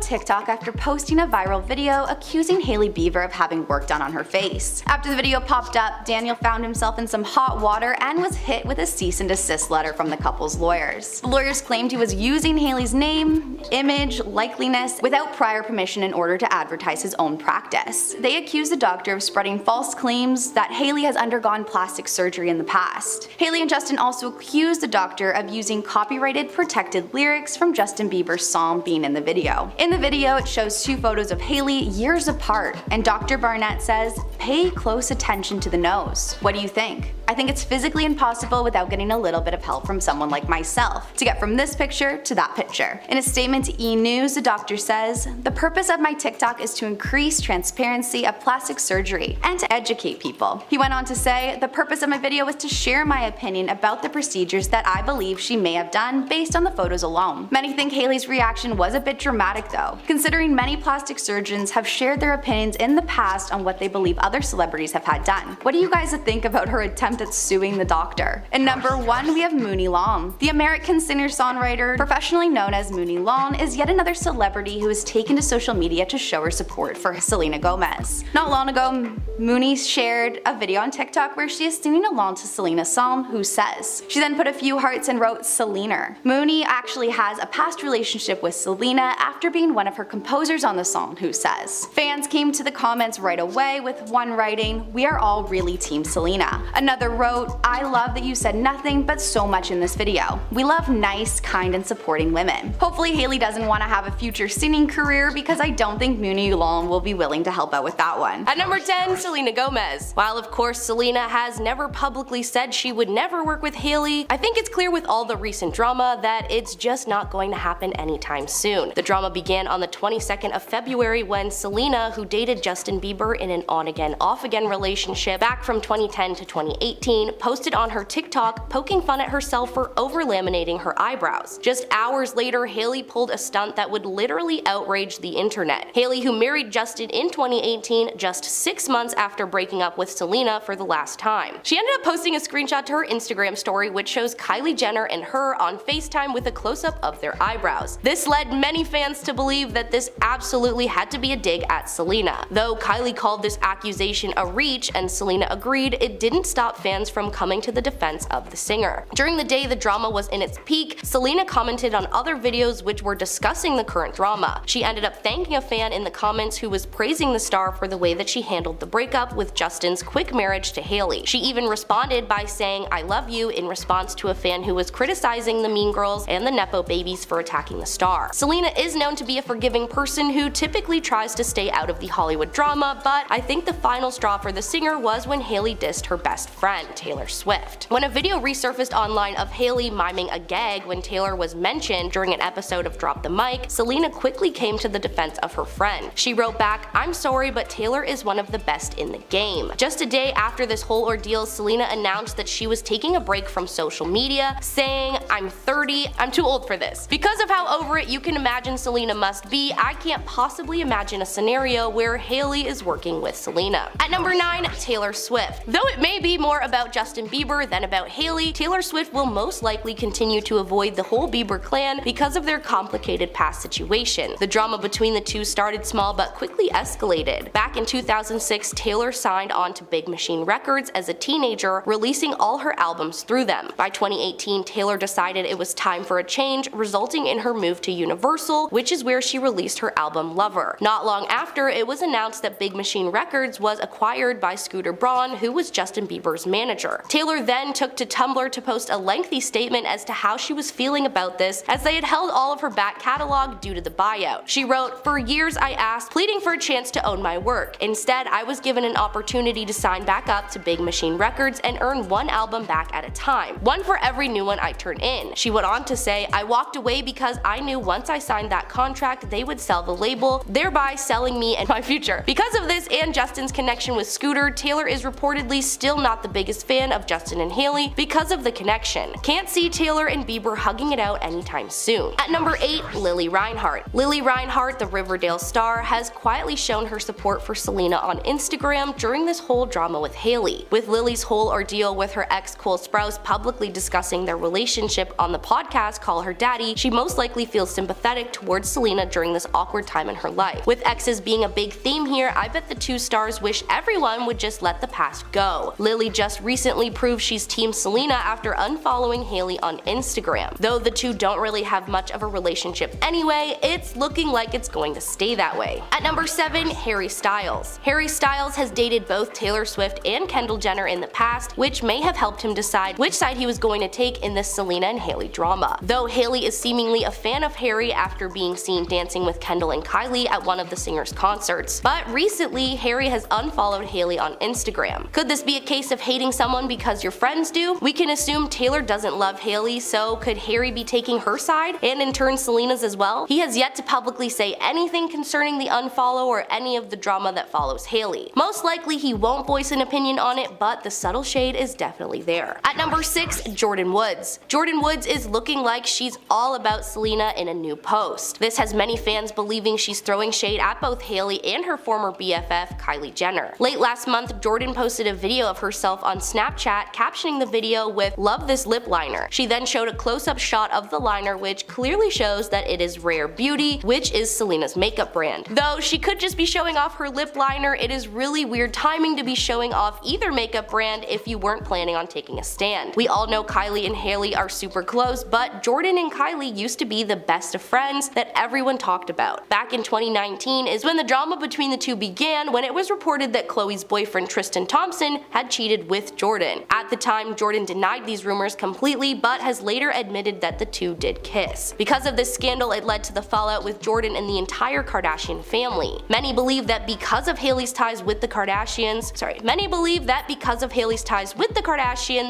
TikTok after posting a viral video accusing Hailey Bieber of having work done on her face. After the video popped up, Daniel found himself in some hot water and was hit with a cease and desist letter from the couple's lawyers. The lawyers claimed he was using Hailey's name, image, likeliness without prior permission in order to advertise his own practice. They accused the doctor of spreading false claims that Hailey has undergone plastic surgery in the past. Hailey and Justin also accused the doctor of using copyrighted protected lyrics from Justin Bieber's song being in the video. In the video, it shows 2 photos of Hailey years apart, and Dr. Barnett says, "Pay close attention to the nose. What do you think?" I think it's physically impossible without getting a little bit of help from someone like myself to get from this picture to that picture. In a statement to E! News, the doctor says, "The purpose of my TikTok is to increase transparency of plastic surgery and to educate people." He went on to say, "The purpose of my video was to share my opinion about the procedures that I believe she may have done based on the photos alone." Many think Hailey's reaction was a bit dramatic though, considering many plastic surgeons have shared their opinions in the past on what they believe other celebrities have had done. What do you guys think about her attempt at suing the doctor? And number 1, we have Mooney Long. The American singer-songwriter, professionally known as Mooney Long, is yet another celebrity who has taken to social media to show her support for Selena Gomez. Not long ago, Mooney shared a video on TikTok where she is singing along to Selena's song, Who Says. She then put a few hearts and wrote Selena. Mooney actually has a past relationship with Selena after being one of her composers on the song Who Says. Fans came to the comments right away, with one writing, "We are all really Team Selena." Another wrote, "I love that you said nothing but so much in this video. We love nice, kind, and supporting women." Hopefully Hailey doesn't want to have a future singing career, because I don't think Mooney Long will be willing to help out with that one. At number 10, Selena Gomez. While of course Selena has never publicly said she would never work with Hailey, I think it's clear with all the recent drama that it's just not going to happen anytime soon. The drama began on the 22nd of February when Selena, who dated Justin Bieber in an on-again, off-again relationship back from 2010 to 2018, posted on her TikTok poking fun at herself for over-laminating her eyebrows. Just hours later, Hailey pulled a stunt that would literally outrage the internet. Hailey, who married Justin in 2018, just 6 months after breaking up with Selena for the last time. She ended up posting a screenshot to her Instagram story which shows Kylie Jenner and her on FaceTime with a close-up of their eyebrows. This led many fans to believe that this absolutely had to be a dig at Selena. Though Kylie called this accusation a reach and Selena agreed, it didn't stop fans from coming to the defense of the singer. During the day the drama was in its peak, Selena commented on other videos which were discussing the current drama. She ended up thanking a fan in the comments who was praising the star for the way that she handled the breakup with Justin's quick marriage to Hailey. She even responded by saying "I love you" in response to a fan who was criticizing the Mean Girls and the Nepo babies for attacking the star. Selena is known to be a forgiving person who typically tries to stay out of the Hollywood drama, but I think the final straw for the singer was when Hailey dissed her best friend, Taylor Swift. When a video resurfaced online of Hailey miming a gag when Taylor was mentioned during an episode of Drop the Mic, Selena quickly came to the defense of her friend. She wrote back, "I'm sorry, but Taylor is one of the best in the game." Just a day after this whole ordeal, Selena announced that she was taking a break from social media, saying, "I'm 30, I'm too old for this." Because of how over it you can imagine Selena must be, I can't possibly imagine a scenario where Hailey is working with Selena. At number 9, Taylor Swift. Though it may be more about Justin Bieber than about Hailey, Taylor Swift will most likely continue to avoid the whole Bieber clan because of their complicated past situation. The drama between the two started small but quickly escalated. Back in 2006, Taylor signed on to Big Machine Records as a teenager, releasing all her albums through them. By 2018, Taylor decided it was time for a change, resulting in her move to Universal, which is where she released her album Lover. Not long after, it was announced that Big Machine Records was acquired by Scooter Braun, who was Justin Bieber's manager. Taylor then took to Tumblr to post a lengthy statement as to how she was feeling about this, as they had held all of her back catalog due to the buyout. She wrote, "For years I asked, pleading for a chance to own my work. Instead, I was given an opportunity to sign back up to Big Machine Records and earn one album back at a time, one for every new one I turn in." She went on to say, "I walked away because I knew once I signed that contract they would sell the label, thereby selling me and my future." Because of this and Justin's connection with Scooter, Taylor is reportedly still not the biggest fan of Justin and Hailey because of the connection. Can't see Taylor and Bieber hugging it out anytime soon. At number 8, Lily Reinhart. Lily Reinhart, the Riverdale star, has quietly shown her support for Selena on Instagram during this whole drama with Hailey. With Lily's whole ordeal with her ex Cole Sprouse publicly discussing their relationship on the podcast Call Her Daddy, she most likely feels sympathetic towards Selena during this awkward time in her life. With exes being a big theme here, I bet the two stars wish everyone would just let the past go. Lily just recently proved she's team Selena after unfollowing Hailey on Instagram. Though the two don't really have much of a relationship anyway, it's looking like it's going to stay that way. At number 7, Harry Styles. Harry Styles has dated both Taylor Swift and Kendall Jenner in the past, which may have helped him decide which side he was going to take in this Selena and Hailey drama. Though Hailey is seemingly a fan of Harry after being seen dancing with Kendall and Kylie at one of the singer's concerts. But recently, Harry has unfollowed Hailey on Instagram. Could this be a case of hating someone because your friends do? We can assume Taylor doesn't love Hailey, so could Harry be taking her side, and in turn Selena's as well? He has yet to publicly say anything concerning the unfollow or any of the drama that follows Hailey. Most likely he won't voice an opinion on it, but the subtle shade is definitely there. At number 6, Jordyn Woods. Jordyn Woods is looking like she's all about Selena in a new post. This has many fans believing she's throwing shade at both Hailey and her former BFF, Kylie Jenner. Late last month, Jordyn posted a video of herself on Snapchat, captioning the video with "Love this lip liner." She then showed a close-up shot of the liner, which clearly shows that it is Rare Beauty, which is Selena's makeup brand. Though she could just be showing off her lip liner, it is really weird timing to be showing off either makeup brand if you weren't planning on taking a stand. We all know Kylie and Hailey are super close, but Jordyn and Kylie used to be the best of friends that everyone talked about. Back in 2019 is when the drama between the two began, when it was reported that Khloe's boyfriend Tristan Thompson had cheated with Jordyn. At the time, Jordyn denied these rumors completely, but has later admitted that the two did kiss. Because of this scandal, it led to the fallout with Jordyn and the entire Kardashian family. Many believe that because of Hailey's ties with the Kardashians,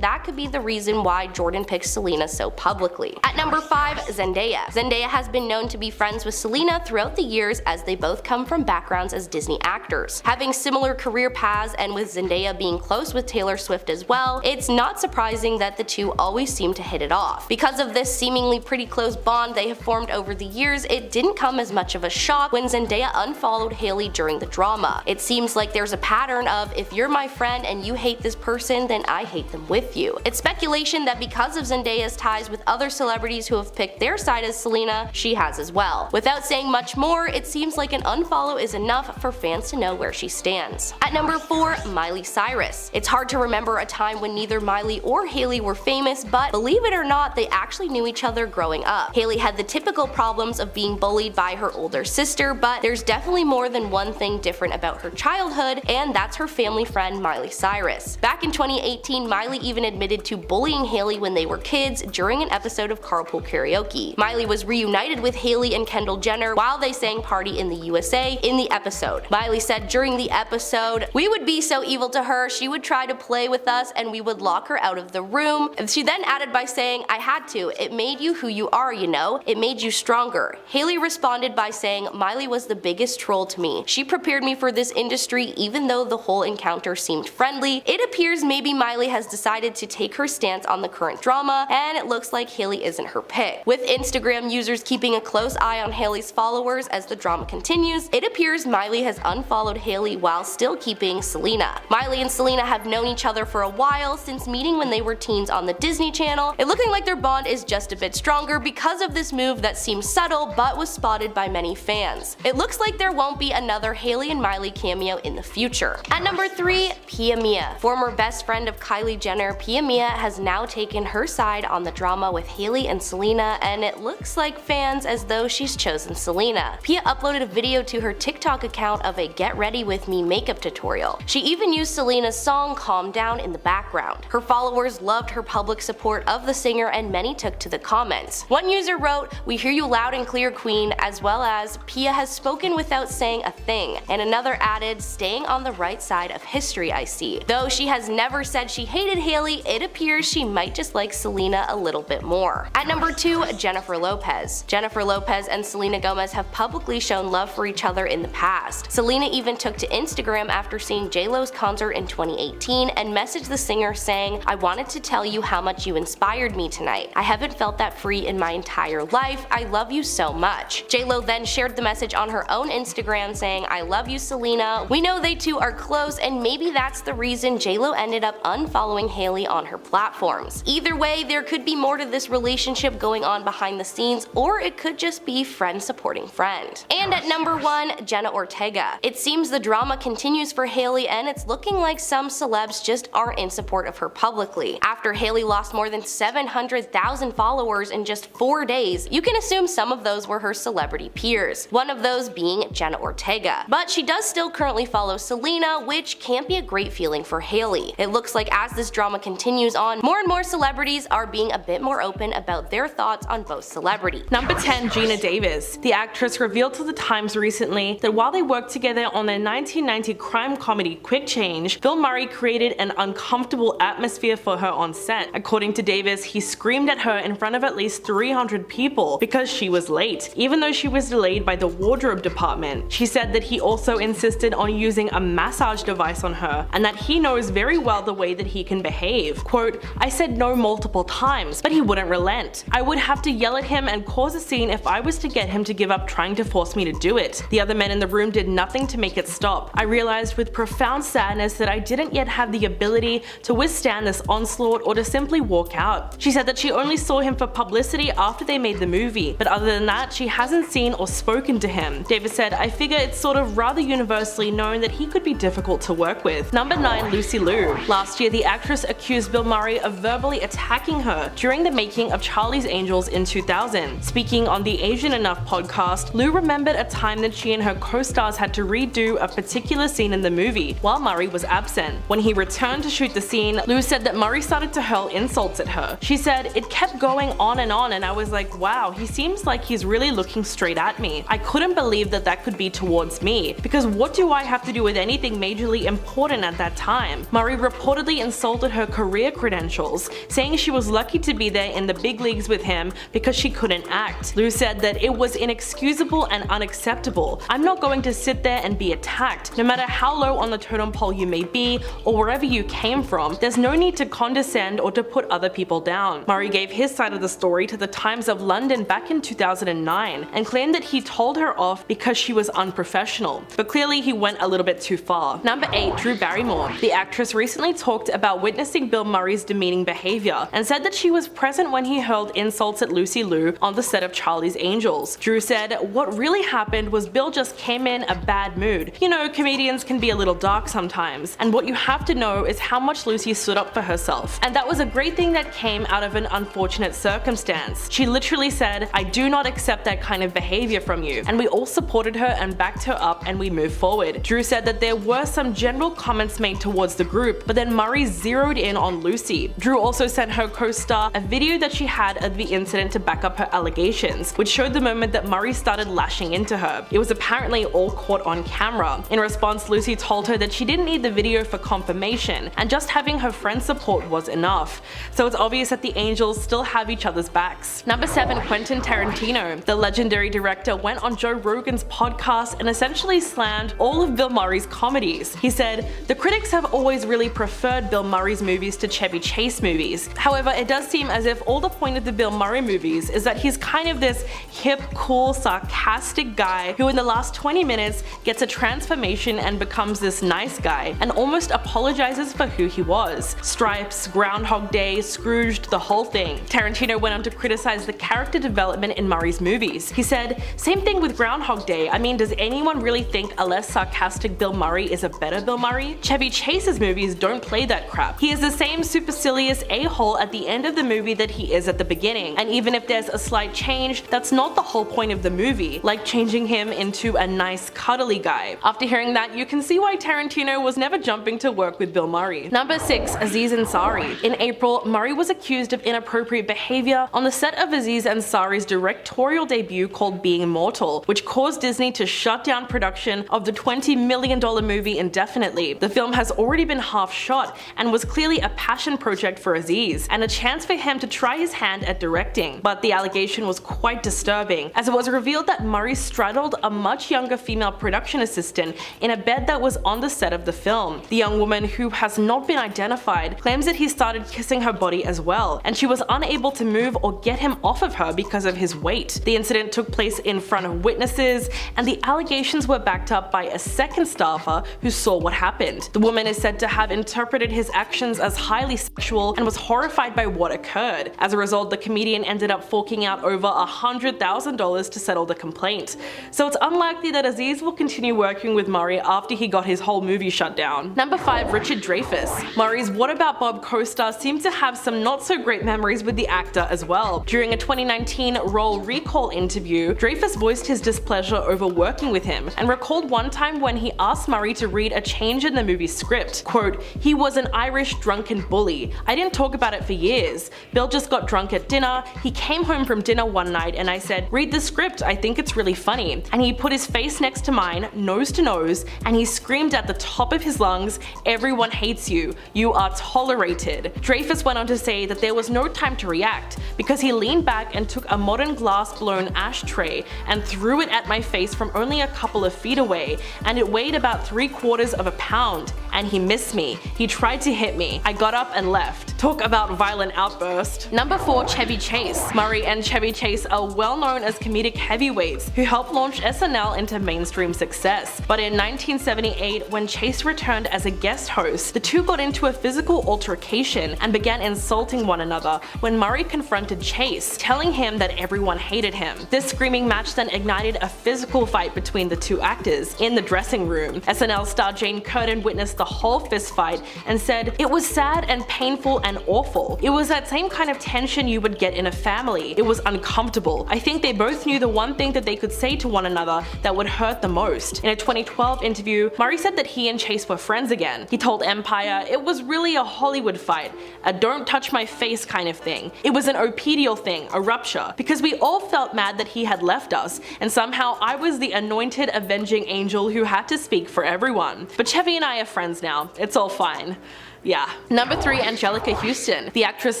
that could be the reason why Jordyn picked Selena so publicly. At number 5, Zendaya. Zendaya has been known to be friends with Selena throughout the years, as they both come from backgrounds as Disney actors. Having similar career paths, and with Zendaya being close with Taylor Swift as well, it's not surprising that the two always seem to hit it off. Because of this seemingly pretty close bond they have formed over the years, it didn't come as much of a shock when Zendaya unfollowed Hailey during the drama. It seems like there's a pattern of, if you're my friend and you hate this person, then I hate them with you. It's speculation that because of Zendaya's ties with other celebrities who have picked their side as Selena, she has as well. Without saying much more, it seems like an unfollow is enough for fans to know where she stands. At number 4, 4. Miley Cyrus. It's hard to remember a time when neither Miley or Hailey were famous, but believe it or not, they actually knew each other growing up. Hailey had the typical problems of being bullied by her older sister, but there's definitely more than one thing different about her childhood, and that's her family friend Miley Cyrus. Back in 2018, Miley even admitted to bullying Hailey when they were kids during an episode of Carpool Karaoke. Miley was reunited with Hailey and Kendall Jenner while they sang Party in the USA in the episode. Miley said during the episode, "We would be so evil to her, she would try to play with us and we would lock her out of the room." And she then added by saying, "I had to, it made you who you are, you know, it made you stronger." Hailey responded by saying, "Miley was the biggest troll to me. She prepared me for this industry even though the whole encounter seemed friendly. It appears maybe Miley has decided to take her stance on the current drama, and it looks like Hailey isn't her pick." With Instagram users keeping a close eye on Hailey's followers as the drama continues, it appears Miley has unfollowed Hailey while still keeping Selena. Miley and Selena have known each other for a while, since meeting when they were teens on the Disney Channel. It looking like their bond is just a bit stronger because of this move that seems subtle but was spotted by many fans. It looks like there won't be another Hailey and Miley cameo in the future. At number 3, Pia Mia. Former best friend of Kylie Jenner, Pia Mia has now taken her side on the drama with Hailey and Selena, and it looks like fans as though she's chosen Selena. Pia uploaded a video to her TikTok account of a Get Ready With Me makeup tutorial. She even used Selena's song Calm Down in the background. Her followers loved her public support of the singer, and many took to the comments. One user wrote, "We hear you loud and clear, queen," as well as, "Pia has spoken without saying a thing," and another added, "Staying on the right side of history, I see." Though she has never said she hated Hailey, it appears she might just like Selena a little bit more. At number 2, Jennifer Lopez. Jennifer Lopez and Selena Gomez have publicly shown love for each other in the past. Selena even took to Instagram after seeing J-Lo's concert in 2018 and messaged the singer saying, "I wanted to tell you how much you inspired me tonight. I haven't felt that free in my entire life. I love you so much." J-Lo then shared the message on her own Instagram saying, "I love you, Selena. We know they two are close, and maybe that's the reason J-Lo ended up unfollowing Hailey on her platforms." Either way, there could be more to this relationship going on behind the scenes, or it could just be friend supporting friend. And at number 1, Jenna Ortega. It seems the drama continues for Hailey, and it's looking like some celebs just aren't in support of her publicly. After Hailey lost more than 700,000 followers in just 4 days, you can assume some of those were her celebrity peers, one of those being Jenna Ortega. But she does still currently follow Selena, which can't be a great feeling for Hailey. It looks like as this drama continues on, more and more celebrities are being a bit more open about their thoughts on both celebrities. Number 10, Gina Davis. The actress revealed to The Times recently that while they worked together on their 1990 crime comedy Quick Change, Bill Murray created an uncomfortable atmosphere for her on set. According to Davis, he screamed at her in front of at least 300 people because she was late, even though she was delayed by the wardrobe department. She said that he also insisted on using a massage device on her, and that he knows very well the way that he can behave. Quote, "I said no multiple times, but he wouldn't relent. I would have to yell at him and cause a scene if I was to get him to give up trying to force me to do it. The other men in the room did nothing to make it stop. I realized with profound sadness that I didn't yet have the ability to withstand this onslaught or to simply walk out." She said that she only saw him for publicity after they made the movie, but other than that, she hasn't seen or spoken to him. Davis said, "I figure it's sort of rather universally known that he could be difficult to work with." Number 9, Lucy Liu. Last year, the actress accused Bill Murray of verbally attacking her during the making of Charlie's Angels in 2000. Speaking on the Asian Enough podcast, Liu remembered a time that she and her co-stars had to redo a particular scene in the movie while Murray was absent. When he returned to shoot the scene, Liu said that Murray started to hurl insults at her. She said, "It kept going on and I was like, wow, he seems like he's really looking straight at me. I couldn't believe that that could be towards me, because what do I have to do with anything majorly important at that time?" Murray reportedly insulted her career credentials, saying she was lucky to be there in the big leagues with him because she couldn't act. Liu said that it was inexcusable and unacceptable. "I'm not going to sit there and be attacked. No matter how low on the totem pole you may be or wherever you came from, there's no need to condescend or to put other people down." Murray gave his side of the story to the Times of London back in 2009 and claimed that he told her off because she was unprofessional, but clearly he went a little bit too far. Number 8, Drew Barrymore. The actress recently talked about witnessing Bill Murray's demeaning behavior and said that she was present when he hurled insults at Lucy Liu on the set of Charlie's Angels. Drew said, "What really happened was Bill just came in a bad mood. You know, comedians can be a little dark dark sometimes, and what you have to know is how much Lucy stood up for herself. And that was a great thing that came out of an unfortunate circumstance. She literally said, "I do not accept that kind of behavior from you," and we all supported her and backed her up, and we moved forward. Drew said that there were some general comments made towards the group, but then Murray zeroed in on Lucy. Drew also sent her co-star a video that she had of the incident to back up her allegations, which showed the moment that Murray started lashing into her. It was apparently all caught on camera. In response, Lucy told her that she didn't need the video for confirmation, and just having her friend's support was enough. So it's obvious that the Angels still have each other's backs. Number 7. Quentin Tarantino. The legendary director went on Joe Rogan's podcast and essentially slammed all of Bill Murray's comedies. He said, "The critics have always really preferred Bill Murray's movies to Chevy Chase movies. However, it does seem as if all the point of the Bill Murray movies is that he's kind of this hip, cool, sarcastic guy who in the last 20 minutes gets a transformation and becomes this nice guy and almost apologizes for who he was. Stripes, Groundhog Day, Scrooged, the whole thing." Tarantino went on to criticize the character development in Murray's movies. He said, "Same thing with Groundhog Day. I mean, does anyone really think a less sarcastic Bill Murray is a better Bill Murray? Chevy Chase's movies don't play that crap. He is the same supercilious a-hole at the end of the movie that he is at the beginning, and even if there's a slight change, that's not the whole point of the movie, like changing him into a nice cuddly guy." After hearing that, you can see why Tarantino was never jumping to work with Bill Murray. Number 6. Aziz Ansari. In April, Murray was accused of inappropriate behavior on the set of Aziz Ansari's directorial debut called Being Immortal, which caused Disney to shut down production of the $20 million movie indefinitely. The film has already been half shot and was clearly a passion project for Aziz, and a chance for him to try his hand at directing. But the allegation was quite disturbing, as it was revealed that Murray straddled a much younger female production assistant in a bed that was on the set of the film. The young woman, who has not been identified, claims that he started kissing her body as well, and she was unable to move or get him off of her because of his weight. The incident took place in front of witnesses, and the allegations were backed up by a second staffer who saw what happened. The woman is said to have interpreted his actions as highly sexual and was horrified by what occurred. As a result, the comedian ended up forking out over $100,000 to settle the complaint. So it's unlikely that Aziz will continue working with Murray after he got his whole movie shut down. Number 5. Richard Dreyfuss. Murray's What About Bob co-star seemed to have some not so great memories with the actor as well. During a 2019 Roll Recall interview, Dreyfuss voiced his displeasure over working with him and recalled one time when he asked Murray to read a change in the movie's script. Quote, "He was an Irish drunken bully. I didn't talk about it for years. Bill just got drunk at dinner. He came home from dinner one night and I said, 'Read the script, I think it's really funny.' And he put his face next to mine, nose to nose, and he screamed at the top of his lungs, 'Everyone hates you. You are tolerated.'" Dreyfuss went on to say that there was no time to react because he leaned back and took a modern glass-blown ashtray and threw it at my face from only a couple of feet away, and it weighed about 3/4 of a pound, and he missed me. He tried to hit me. I got up and left. Talk about violent outburst. Number 4. Chevy Chase. Murray and Chevy Chase are well known as comedic heavyweights who helped launch SNL into mainstream success. But in 1978, when Chase returned as a guest host, the two got into a physical altercation and began insulting one another when Murray confronted Chase, telling him that everyone hated him. This screaming match then ignited a physical fight between the two actors in the dressing room. SNL star Jane Curtin witnessed the whole fist fight and said, "It was sad and painful and awful. It was that same kind of tension you would get in a family. It was uncomfortable. I think they both knew the one thing that they could say to one another that would hurt the most." In a 2012 interview, Murray said that he and Chase were friends again. He told Empire, "It was really a Hollywood fight, a don't touch my face kind of thing. It was an opedial thing, a rupture, because we all felt mad that he had left us, and somehow I was the anointed avenging angel who had to speak for everyone. But Chevy and I are friends now. It's all fine." Yeah. Number 3. Angelica Houston. The actress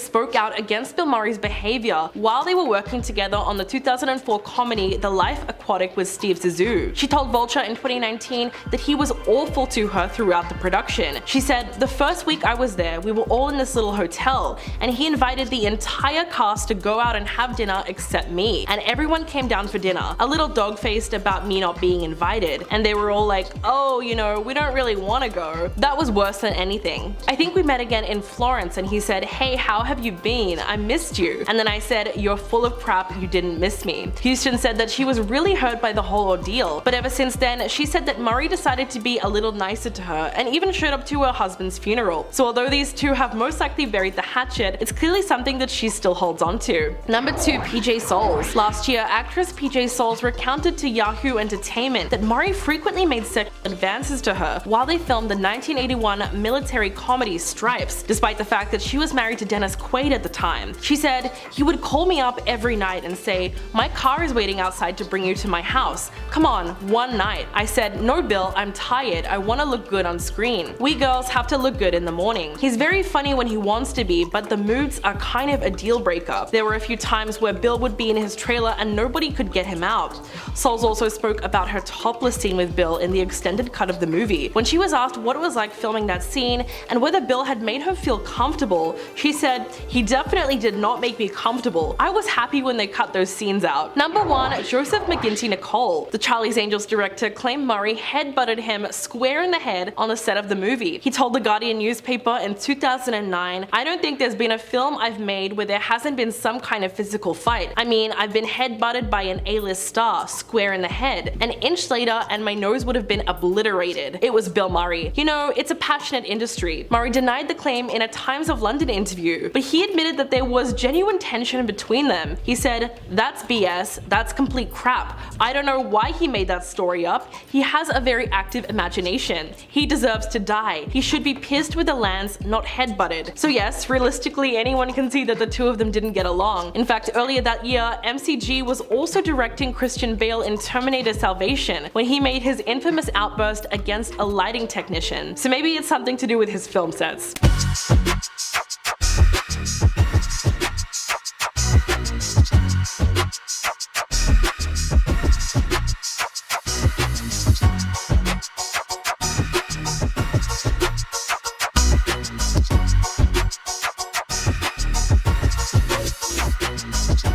spoke out against Bill Murray's behavior while they were working together on the 2004 comedy The Life Aquatic with Steve Zissou. She told Vulture in 2019 that he was awful to her throughout the production. She said, "The first week I was there, we were all in this little hotel, and he invited the entire cast to go out and have dinner except me, and everyone came down for dinner, a little dog-faced about me not being invited, and they were all like, 'Oh, you know, we don't really want to go.' That was worse than anything. I think we met again in Florence and he said, hey, how have you been? I missed you. And then I said, you're full of crap, you didn't miss me. Houston said that she was really hurt by the whole ordeal, but ever since then, she said that Murray decided to be a little nicer to her and even showed up to her husband's funeral. So although these two have most likely buried the hatchet, it's clearly something that she still holds on to. Number 2, PJ Soles. Last year, actress PJ Soles recounted to Yahoo Entertainment that Murray frequently made sexual advances to her while they filmed the 1981 military comedy Stripes, despite the fact that she was married to Dennis Quaid at the time. She said, he would call me up every night and say, my car is waiting outside to bring you to my house. Come on, one night. I said, no Bill, I'm tired, I want to look good on screen. We girls have to look good in the morning. He's very funny when he wants to be, but the moods are kind of a deal breaker. There were a few times where Bill would be in his trailer and nobody could get him out. Soles also spoke about her topless scene with Bill in the extended cut of the movie. When she was asked what it was like filming that scene and whether Bill had made her feel comfortable, she said, he definitely did not make me comfortable. I was happy when they cut those scenes out. Number 1, Joseph McGinty Nicole. The Charlie's Angels director claimed Murray headbutted him square in the head on the set of the movie. He told the Guardian newspaper in 2009, I don't think there's been a film I've made where there hasn't been some kind of physical fight. I mean, I've been headbutted by an A-list star, square in the head. An inch later and my nose would have been obliterated. It was Bill Murray. You know, it's a passionate industry. Murray denied the claim in a Times of London interview, but he admitted that there was genuine tension between them. He said, that's BS, that's complete crap. I don't know why he made that story up. He has a very active imagination. He deserves to die. He should be pierced with a lance, not headbutted. So yes, realistically anyone can see that the two of them didn't get along. In fact, earlier that year, MCG was also directing Christian Bale in Terminator Salvation when he made his infamous outburst against a lighting technician. So maybe it's something to do with his film sets.